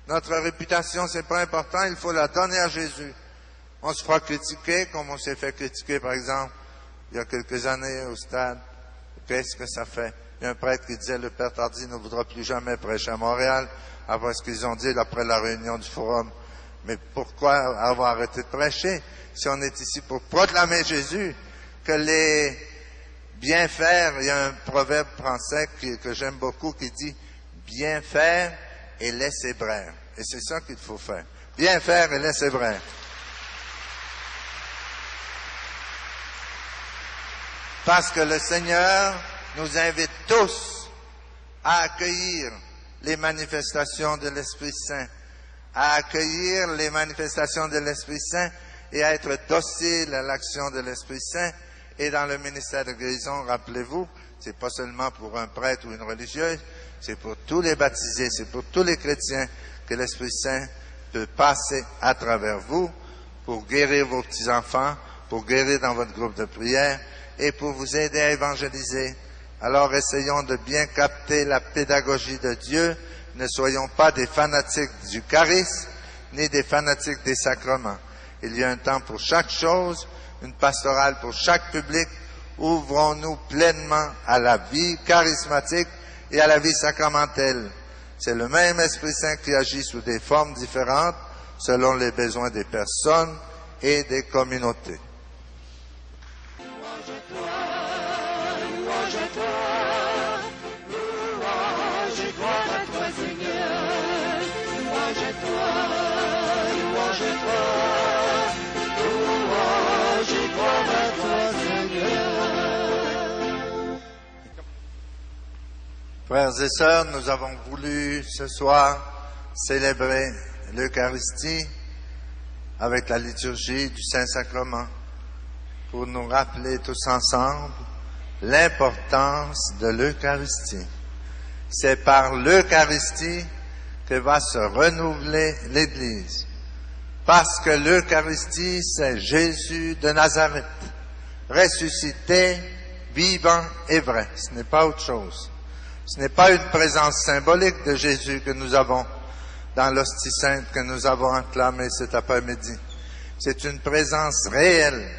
Notre réputation, c'est pas important, il faut la donner à Jésus. On se fera critiquer, comme on s'est fait critiquer, par exemple, il y a quelques années au stade. Qu'est-ce que ça fait? Il y a un prêtre qui disait, le Père Tardy ne voudra plus jamais prêcher à Montréal, après ce qu'ils ont dit après la réunion du forum. Mais pourquoi avoir arrêté de prêcher? Si on est ici pour proclamer Jésus, que les bien faire, il y a un proverbe français que j'aime beaucoup qui dit « bien faire et laisser braire ». Et c'est ça qu'il faut faire. Bien faire et laisser braire. Parce que le Seigneur nous invite tous à accueillir les manifestations de l'Esprit Saint, à accueillir les manifestations de l'Esprit Saint et à être docile à l'action de l'Esprit Saint. Et dans le ministère de guérison, rappelez-vous, c'est pas seulement pour un prêtre ou une religieuse, c'est pour tous les baptisés, c'est pour tous les chrétiens que l'Esprit Saint peut passer à travers vous pour guérir vos petits-enfants, pour guérir dans votre groupe de prière et pour vous aider à évangéliser. Alors essayons de bien capter la pédagogie de Dieu. Ne soyons pas des fanatiques du charisme, ni des fanatiques des sacrements. Il y a un temps pour chaque chose, une pastorale pour chaque public. Ouvrons-nous pleinement à la vie charismatique et à la vie sacramentelle. C'est le même Esprit Saint qui agit sous des formes différentes selon les besoins des personnes et des communautés. Louange à toi, louange à toi, louange et gloire à toi, Seigneur. Louange à toi, louange à toi, louange et gloire à toi, Seigneur. Frères et sœurs, nous avons voulu ce soir célébrer l'Eucharistie avec la liturgie du Saint-Sacrement pour nous rappeler tous ensemble l'importance de l'Eucharistie. C'est par l'Eucharistie que va se renouveler l'Église. Parce que l'Eucharistie, c'est Jésus de Nazareth, ressuscité, vivant et vrai. Ce n'est pas autre chose. Ce n'est pas une présence symbolique de Jésus que nous avons dans l'hostie sainte que nous avons acclamée cet après-midi. C'est une présence réelle.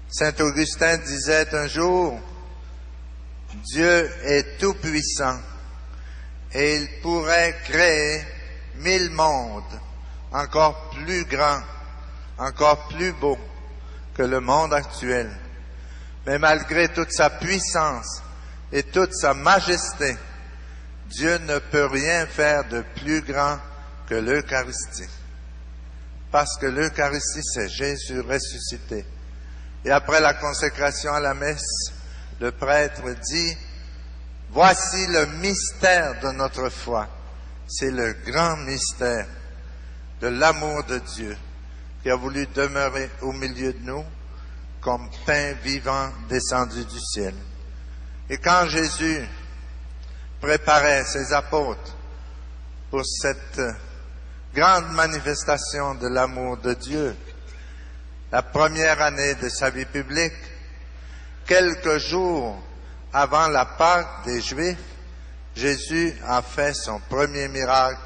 Saint Augustin disait un jour, Dieu est tout-puissant et il pourrait créer 1000 mondes encore plus grands, encore plus beaux que le monde actuel. Mais malgré toute sa puissance et toute sa majesté, Dieu ne peut rien faire de plus grand que l'Eucharistie. Parce que l'Eucharistie, c'est Jésus ressuscité. Et après la consécration à la messe, le prêtre dit, « Voici le mystère de notre foi. » C'est le grand mystère de l'amour de Dieu qui a voulu demeurer au milieu de nous comme pain vivant descendu du ciel. Et quand Jésus préparait ses apôtres pour cette grande manifestation de l'amour de Dieu, la première année de sa vie publique, quelques jours avant la Pâque des Juifs, Jésus a fait son premier miracle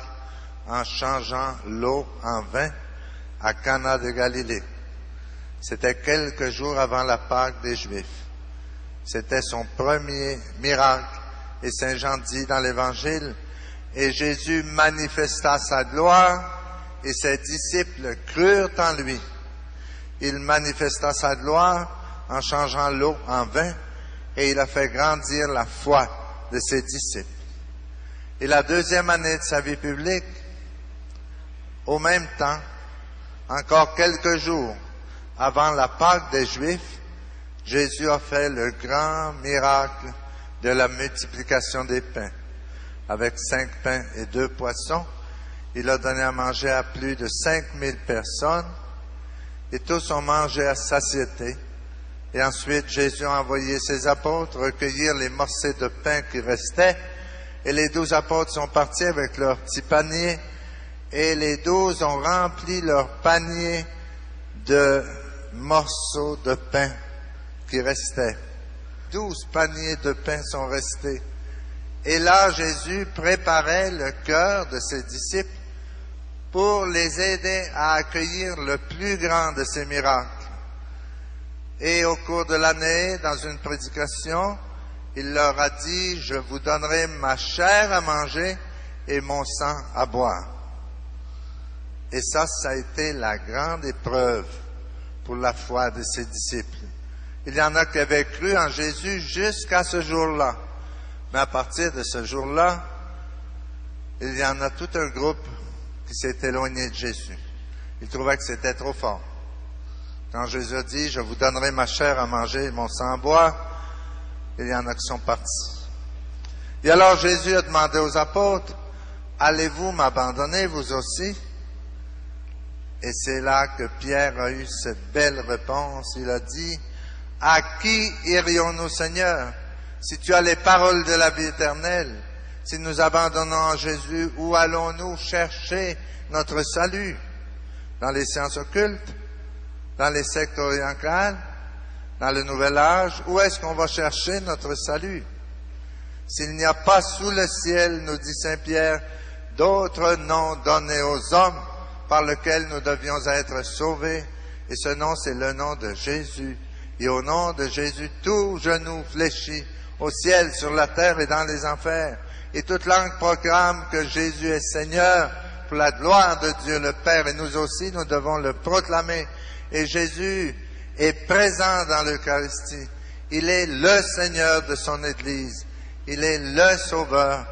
en changeant l'eau en vin à Cana de Galilée. C'était quelques jours avant la Pâque des Juifs. C'était son premier miracle. Et Saint Jean dit dans l'Évangile, « Et Jésus manifesta sa gloire, et ses disciples crurent en lui. » Il manifesta sa gloire en changeant l'eau en vin, et il a fait grandir la foi de ses disciples. Et la deuxième année de sa vie publique, au même temps, encore quelques jours avant la Pâque des Juifs, Jésus a fait le grand miracle de la multiplication des pains. Avec 5 pains et 2 poissons, il a donné à manger à plus de 5000 personnes, et tous ont mangé à satiété. Et ensuite, Jésus a envoyé ses apôtres recueillir les morceaux de pain qui restaient, et les 12 apôtres sont partis avec leurs petits paniers, et les 12 ont rempli leurs paniers de morceaux de pain qui restaient. 12 paniers de pain sont restés. Et là, Jésus préparait le cœur de ses disciples pour les aider à accueillir le plus grand de ces miracles. Et au cours de l'année, dans une prédication, il leur a dit, « Je vous donnerai ma chair à manger et mon sang à boire. » Et ça a été la grande épreuve pour la foi de ses disciples. Il y en a qui avaient cru en Jésus jusqu'à ce jour-là. Mais à partir de ce jour-là, il y en a tout un groupe qui s'est éloigné de Jésus. Ils trouvaient que c'était trop fort. Quand Jésus a dit, « Je vous donnerai ma chair à manger et mon sang à boire », il y en a qui sont partis. Et alors Jésus a demandé aux apôtres, « Allez-vous m'abandonner, vous aussi ?» Et c'est là que Pierre a eu cette belle réponse. Il a dit, « À qui irions-nous, Seigneur, si tu as les paroles de la vie éternelle? Si nous abandonnons Jésus, où allons-nous chercher notre salut? Dans les sciences occultes? Dans les sectes orientales? Dans le nouvel âge? Où est-ce qu'on va chercher notre salut? S'il n'y a pas sous le ciel, nous dit Saint Pierre, d'autres noms donnés aux hommes par lesquels nous devions être sauvés, et ce nom, c'est le nom de Jésus. Et au nom de Jésus, tout genou fléchit au ciel, sur la terre et dans les enfers. Et toute langue proclame que Jésus est Seigneur pour la gloire de Dieu le Père. Et nous aussi, nous devons le proclamer. Et Jésus est présent dans l'Eucharistie. Il est le Seigneur de son Église. Il est le Sauveur.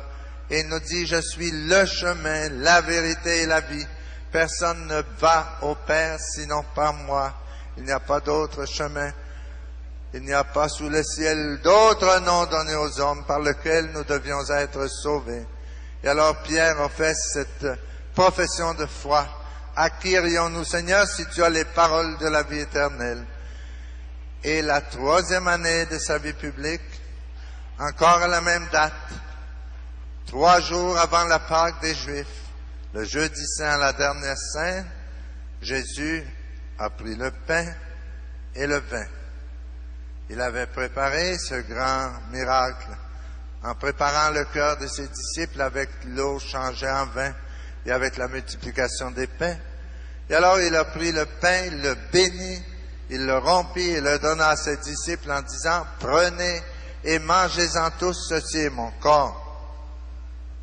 Et il nous dit, je suis le chemin, la vérité et la vie. Personne ne va au Père sinon par moi. Il n'y a pas d'autre chemin. Il n'y a pas sous le ciel d'autre nom donné aux hommes par lequel nous devions être sauvés. Et alors Pierre a fait cette profession de foi. À qui irions-nous, Seigneur, si tu as les paroles de la vie éternelle? Et la troisième année de sa vie publique, encore à la même date, 3 jours avant la Pâque des Juifs, le jeudi saint à la dernière scène, Jésus a pris le pain et le vin. Il avait préparé ce grand miracle en préparant le cœur de ses disciples avec l'eau changée en vin et avec la multiplication des pains. Et alors il a pris le pain, il le bénit, il le rompit et le donna à ses disciples en disant, « Prenez et mangez-en tous, ceci est mon corps. »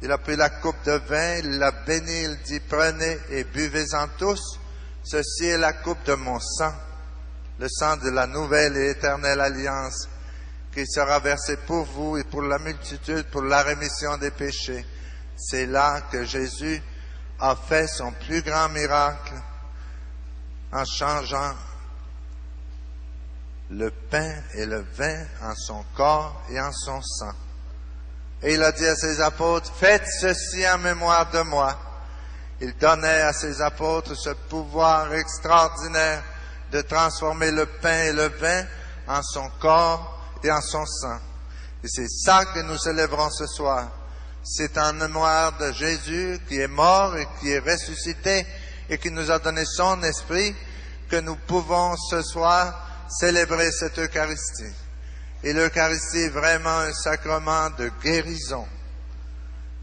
Il a pris la coupe de vin, il l'a béni, il dit, « Prenez et buvez-en tous, ceci est la coupe de mon sang, le sang de la nouvelle et éternelle alliance, qui sera versé pour vous et pour la multitude, pour la rémission des péchés. » C'est là que Jésus a fait son plus grand miracle en changeant le pain et le vin en son corps et en son sang. Et il a dit à ses apôtres, « Faites ceci en mémoire de moi. » Il donnait à ses apôtres ce pouvoir extraordinaire de transformer le pain et le vin en son corps et en son sang. Et c'est ça que nous célébrons ce soir. C'est en mémoire de Jésus qui est mort et qui est ressuscité et qui nous a donné son esprit que nous pouvons ce soir célébrer cette Eucharistie. Et l'Eucharistie est vraiment un sacrement de guérison.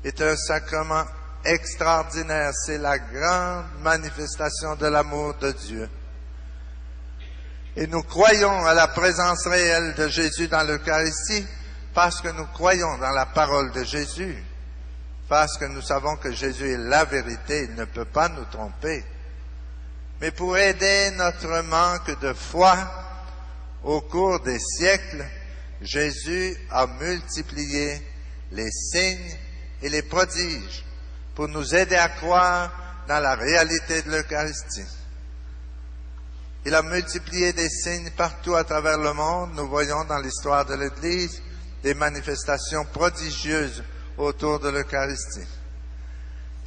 C'est un sacrement extraordinaire. C'est la grande manifestation de l'amour de Dieu. Et nous croyons à la présence réelle de Jésus dans l'Eucharistie parce que nous croyons dans la parole de Jésus, parce que nous savons que Jésus est la vérité, il ne peut pas nous tromper. Mais pour aider notre manque de foi, au cours des siècles, Jésus a multiplié les signes et les prodiges pour nous aider à croire dans la réalité de l'Eucharistie. Il a multiplié des signes partout à travers le monde. Nous voyons dans l'histoire de l'Église des manifestations prodigieuses autour de l'Eucharistie.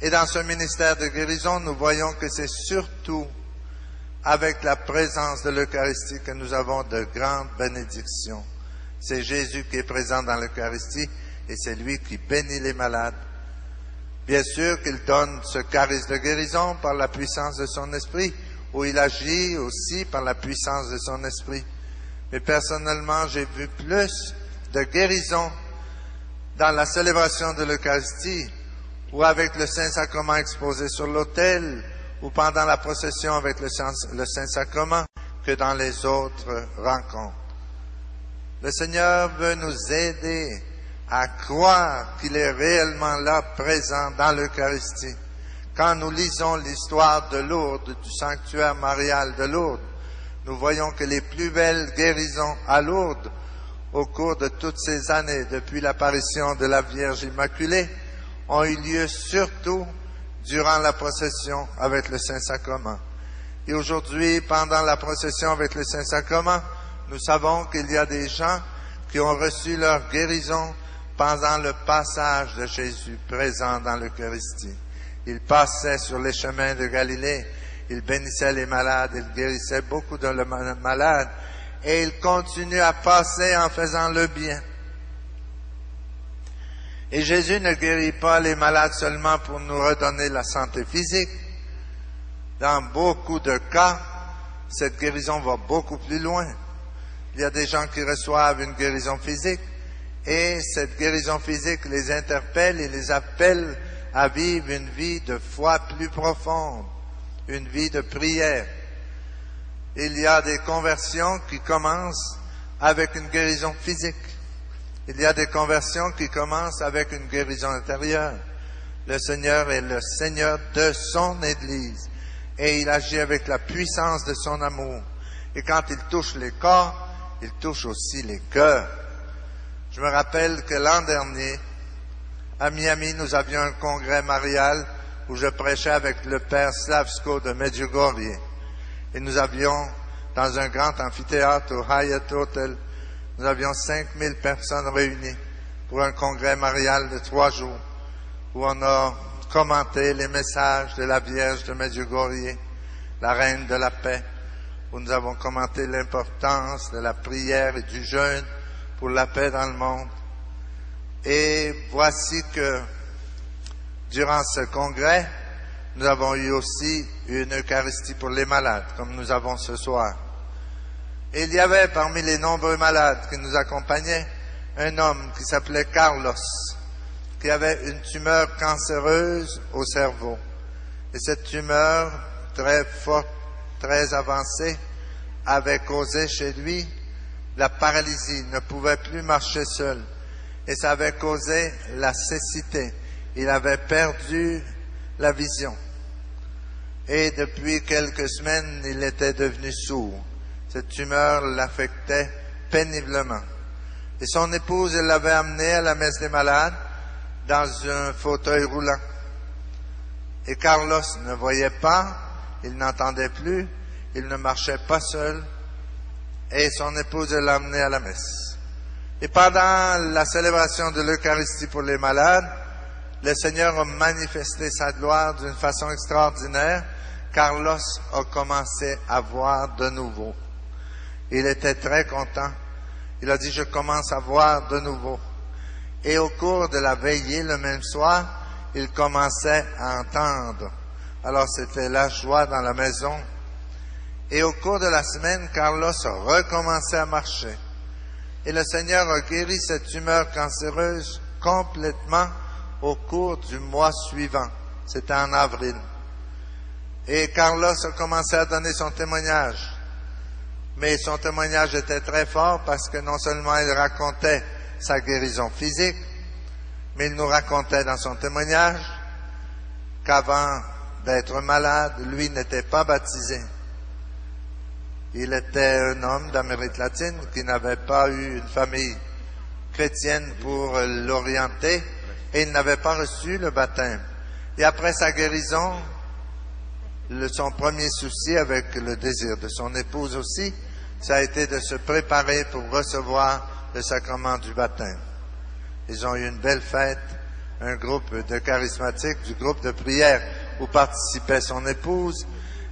Et dans ce ministère de guérison, nous voyons que c'est surtout avec la présence de l'Eucharistie que nous avons de grandes bénédictions. C'est Jésus qui est présent dans l'Eucharistie et c'est lui qui bénit les malades. Bien sûr qu'il donne ce charisme de guérison par la puissance de son esprit, où il agit aussi par la puissance de son esprit. Mais personnellement, j'ai vu plus de guérison dans la célébration de l'Eucharistie, ou avec le Saint-Sacrement exposé sur l'autel, ou pendant la procession avec le Saint-Sacrement, que dans les autres rencontres. Le Seigneur veut nous aider à croire qu'il est réellement là, présent dans l'Eucharistie. Quand nous lisons l'histoire de Lourdes, du sanctuaire marial de Lourdes, nous voyons que les plus belles guérisons à Lourdes, au cours de toutes ces années, depuis l'apparition de la Vierge Immaculée, ont eu lieu surtout durant la procession avec le Saint-Sacrement. Et aujourd'hui, pendant la procession avec le Saint-Sacrement, nous savons qu'il y a des gens qui ont reçu leur guérison pendant le passage de Jésus présent dans l'Eucharistie. Il passait sur les chemins de Galilée, il bénissait les malades, il guérissait beaucoup de malades, et il continue à passer en faisant le bien. Et Jésus ne guérit pas les malades seulement pour nous redonner la santé physique. Dans beaucoup de cas, cette guérison va beaucoup plus loin. Il y a des gens qui reçoivent une guérison physique et cette guérison physique les interpelle et les appelle à vivre une vie de foi plus profonde, une vie de prière. Il y a des conversions qui commencent avec une guérison physique. Il y a des conversions qui commencent avec une guérison intérieure. Le Seigneur est le Seigneur de son Église et il agit avec la puissance de son amour. Et quand il touche les corps, il touche aussi les cœurs. Je me rappelle que l'an dernier, à Miami, nous avions un congrès marial où je prêchais avec le père Slavsko de Medjugorje. Et nous avions, dans un grand amphithéâtre au Hyatt Hotel, nous avions 5000 personnes réunies pour un congrès marial de 3 jours où on a commenté les messages de la Vierge de Medjugorje, la Reine de la Paix, où nous avons commenté l'importance de la prière et du jeûne pour la paix dans le monde. Et voici que, durant ce congrès, nous avons eu aussi une Eucharistie pour les malades, comme nous avons ce soir. Et il y avait parmi les nombreux malades qui nous accompagnaient un homme qui s'appelait Carlos, qui avait une tumeur cancéreuse au cerveau. Et cette tumeur très forte, très avancée, avait causé chez lui la paralysie, il ne pouvait plus marcher seul. Et ça avait causé la cécité. Il avait perdu la vision. Et depuis quelques semaines, il était devenu sourd. Cette tumeur l'affectait péniblement. Et son épouse, elle l'avait amené à la messe des malades dans un fauteuil roulant. Et Carlos ne voyait pas, il n'entendait plus, il ne marchait pas seul. Et son épouse l'a amené à la messe. Et pendant la célébration de l'Eucharistie pour les malades, le Seigneur a manifesté sa gloire d'une façon extraordinaire. Carlos a commencé à voir de nouveau. Il était très content. Il a dit, je commence à voir de nouveau. Et au cours de la veillée, le même soir, il commençait à entendre. Alors c'était la joie dans la maison. Et au cours de la semaine, Carlos a recommencé à marcher. Et le Seigneur a guéri cette tumeur cancéreuse complètement au cours du mois suivant. C'était en avril. Et Carlos a commencé à donner son témoignage. Mais son témoignage était très fort parce que non seulement il racontait sa guérison physique, mais il nous racontait dans son témoignage qu'avant d'être malade, lui n'était pas baptisé. Il était un homme d'Amérique latine qui n'avait pas eu une famille chrétienne pour l'orienter et il n'avait pas reçu le baptême. Et après sa guérison, son premier souci avec le désir de son épouse aussi, ça a été de se préparer pour recevoir le sacrement du baptême. Ils ont eu une belle fête, un groupe de charismatiques, du groupe de prière où participait son épouse,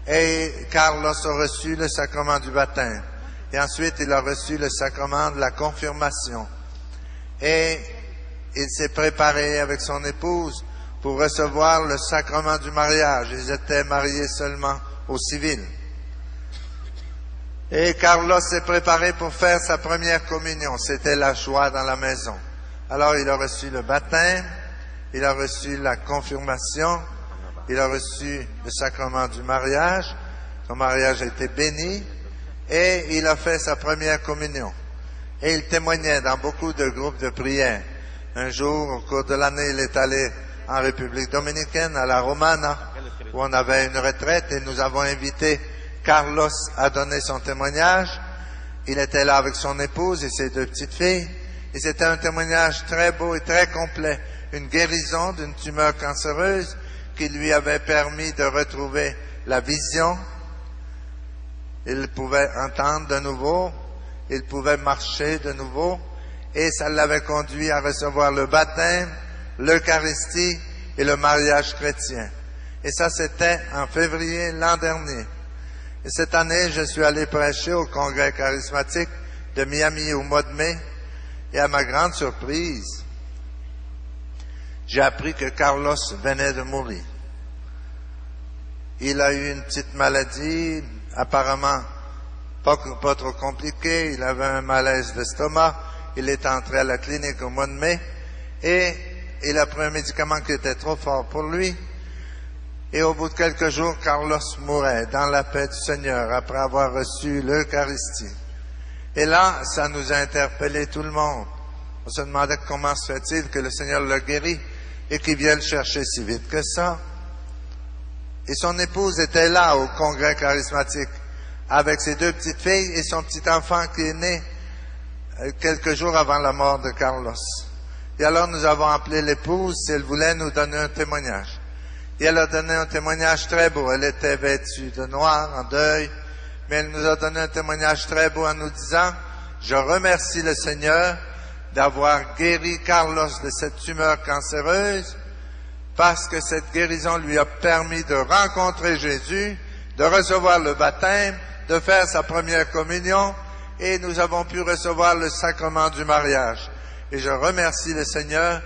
et Carlos a reçu le sacrement du baptême. Et ensuite, il a reçu le sacrement de la confirmation. Et il s'est préparé avec son épouse pour recevoir le sacrement du mariage. Ils étaient mariés seulement au civil. Et Carlos s'est préparé pour faire sa première communion. C'était la joie dans la maison. Alors il a reçu le baptême, il a reçu la confirmation, il a reçu le sacrement du mariage. Son mariage a été béni et il a fait sa première communion. Et il témoignait dans beaucoup de groupes de prière. Un jour, au cours de l'année, il est allé en République dominicaine, à la Romana, où on avait une retraite et nous avons invité Carlos à donner son témoignage. Il était là avec son épouse et ses deux petites filles. Et c'était un témoignage très beau et très complet. Une guérison d'une tumeur cancéreuse qui lui avait permis de retrouver la vision. Il pouvait entendre de nouveau. Il pouvait marcher de nouveau. Et ça l'avait conduit à recevoir le baptême, l'Eucharistie et le mariage chrétien. Et ça, c'était en février l'an dernier. Et cette année, je suis allé prêcher au congrès charismatique de Miami au mois de mai. Et à ma grande surprise, j'ai appris que Carlos venait de mourir. Il a eu une petite maladie, apparemment pas trop compliquée. Il avait un malaise d'estomac. Il est entré à la clinique au mois de mai. Et il a pris un médicament qui était trop fort pour lui. Et au bout de quelques jours, Carlos mourait dans la paix du Seigneur après avoir reçu l'Eucharistie. Et là, ça nous a interpellé tout le monde. On se demandait comment se fait-il que le Seigneur l'a guéri et qu'il vienne le chercher si vite que ça. Et son épouse était là au congrès charismatique avec ses deux petites filles et son petit enfant qui est né quelques jours avant la mort de Carlos. Et alors nous avons appelé l'épouse si elle voulait nous donner un témoignage. Et elle a donné un témoignage très beau. Elle était vêtue de noir, en deuil, mais elle nous a donné un témoignage très beau en nous disant « Je remercie le Seigneur d'avoir guéri Carlos de cette tumeur cancéreuse parce que cette guérison lui a permis de rencontrer Jésus, de recevoir le baptême, de faire sa première communion et nous avons pu recevoir le sacrement du mariage. Et je remercie le Seigneur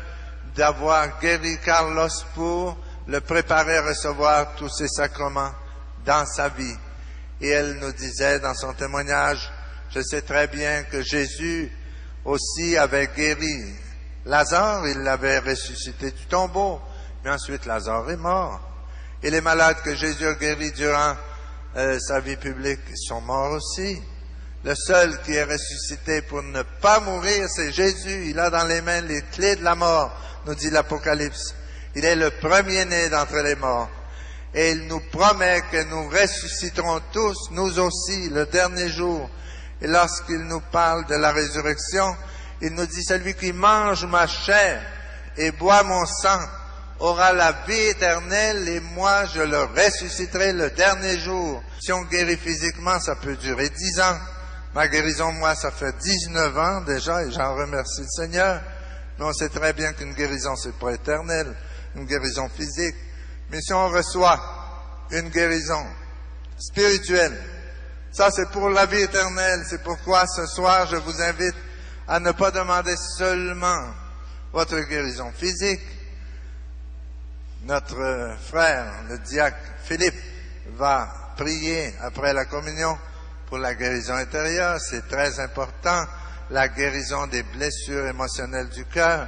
d'avoir guéri Carlos pour le préparer à recevoir tous ces sacrements dans sa vie. Et elle nous disait dans son témoignage, je sais très bien que Jésus aussi avait guéri Lazare, il l'avait ressuscité du tombeau, mais ensuite Lazare est mort. Et les malades que Jésus a guéris durant sa vie publique sont morts aussi. Le seul qui est ressuscité pour ne pas mourir, c'est Jésus. Il a dans les mains les clés de la mort, nous dit l'Apocalypse. Il est le premier-né d'entre les morts. Et il nous promet que nous ressusciterons tous, nous aussi, le dernier jour. Et lorsqu'il nous parle de la résurrection, il nous dit, celui qui mange ma chair et boit mon sang aura la vie éternelle et moi je le ressusciterai le dernier jour. Si on guérit physiquement, ça peut durer 10 ans. Ma guérison, moi, ça fait 19 ans déjà et j'en remercie le Seigneur. Mais on sait très bien qu'une guérison, c'est pas éternel, une guérison physique. Mais si on reçoit une guérison spirituelle, ça c'est pour la vie éternelle. C'est pourquoi ce soir, je vous invite à ne pas demander seulement votre guérison physique. Notre frère, le diacre Philippe, va prier après la communion pour la guérison intérieure. C'est très important, la guérison des blessures émotionnelles du cœur,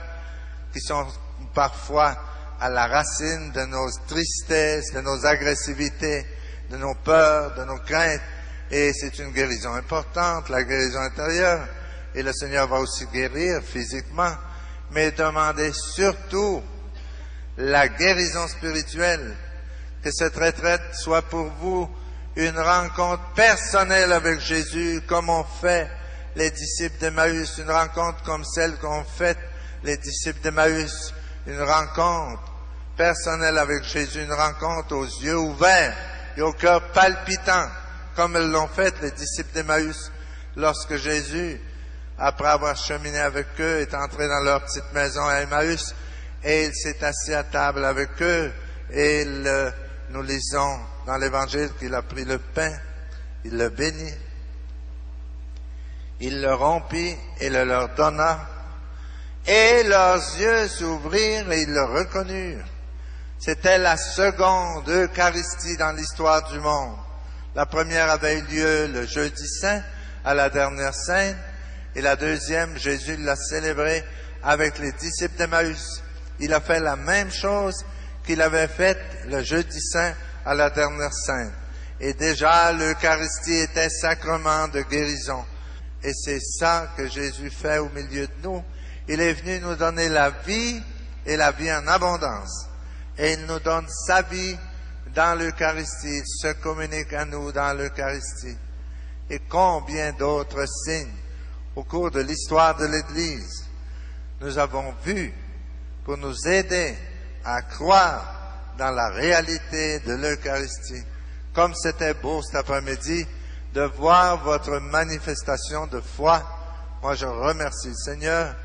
qui sont parfois à la racine de nos tristesses, de nos agressivités, de nos peurs, de nos craintes. Et c'est une guérison importante, la guérison intérieure. Et le Seigneur va aussi guérir physiquement, mais demandez surtout la guérison spirituelle, que cette retraite soit pour vous une rencontre personnelle avec Jésus, comme ont fait les disciples d'Emmaüs, une rencontre comme celle qu'ont faite les disciples d'Emmaüs, une rencontre personnelle avec Jésus, une rencontre aux yeux ouverts et au cœur palpitant, comme l'ont fait les disciples d'Emmaüs, lorsque Jésus, après avoir cheminé avec eux, est entré dans leur petite maison à Emmaüs, et il s'est assis à table avec eux, et nous lisons dans l'Évangile qu'il a pris le pain, il le bénit, il le rompit et le leur donna, et leurs yeux s'ouvrirent et ils le reconnurent. C'était la seconde Eucharistie dans l'histoire du monde. La première avait eu lieu le jeudi saint, à la dernière scène, et la deuxième, Jésus l'a célébrée avec les disciples d'Emmaüs. Il a fait la même chose qu'il avait faite le jeudi saint à la dernière scène. Et déjà, l'Eucharistie était sacrement de guérison. Et c'est ça que Jésus fait au milieu de nous. Il est venu nous donner la vie et la vie en abondance. Et il nous donne sa vie dans l'Eucharistie. Il se communique à nous dans l'Eucharistie. Et combien d'autres signes au cours de l'histoire de l'Église nous avons vus pour nous aider à croire dans la réalité de l'Eucharistie. Comme c'était beau cet après-midi de voir votre manifestation de foi. Moi, je remercie le Seigneur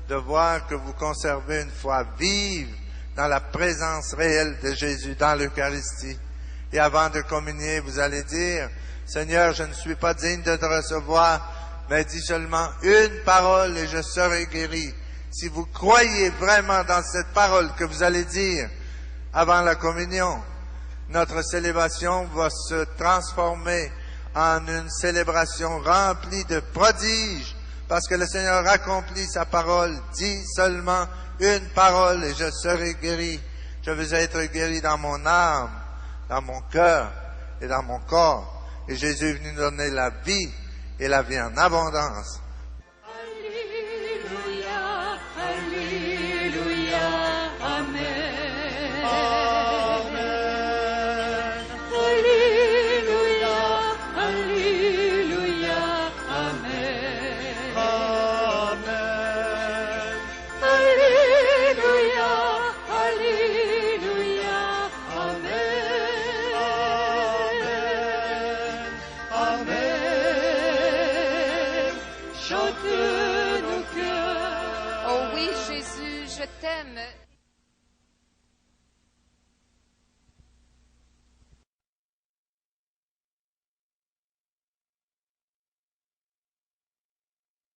de voir que vous conservez une foi vive dans la présence réelle de Jésus dans l'Eucharistie. Et avant de communier, vous allez dire, Seigneur, je ne suis pas digne de te recevoir, mais dis seulement une parole et je serai guéri. Si vous croyez vraiment dans cette parole que vous allez dire avant la communion, notre célébration va se transformer en une célébration remplie de prodiges, parce que le Seigneur accomplit sa parole. Dis seulement une parole et je serai guéri. Je veux être guéri dans mon âme, dans mon cœur et dans mon corps. Et Jésus est venu nous donner la vie et la vie en abondance. Oh oui, Jésus, je t'aime.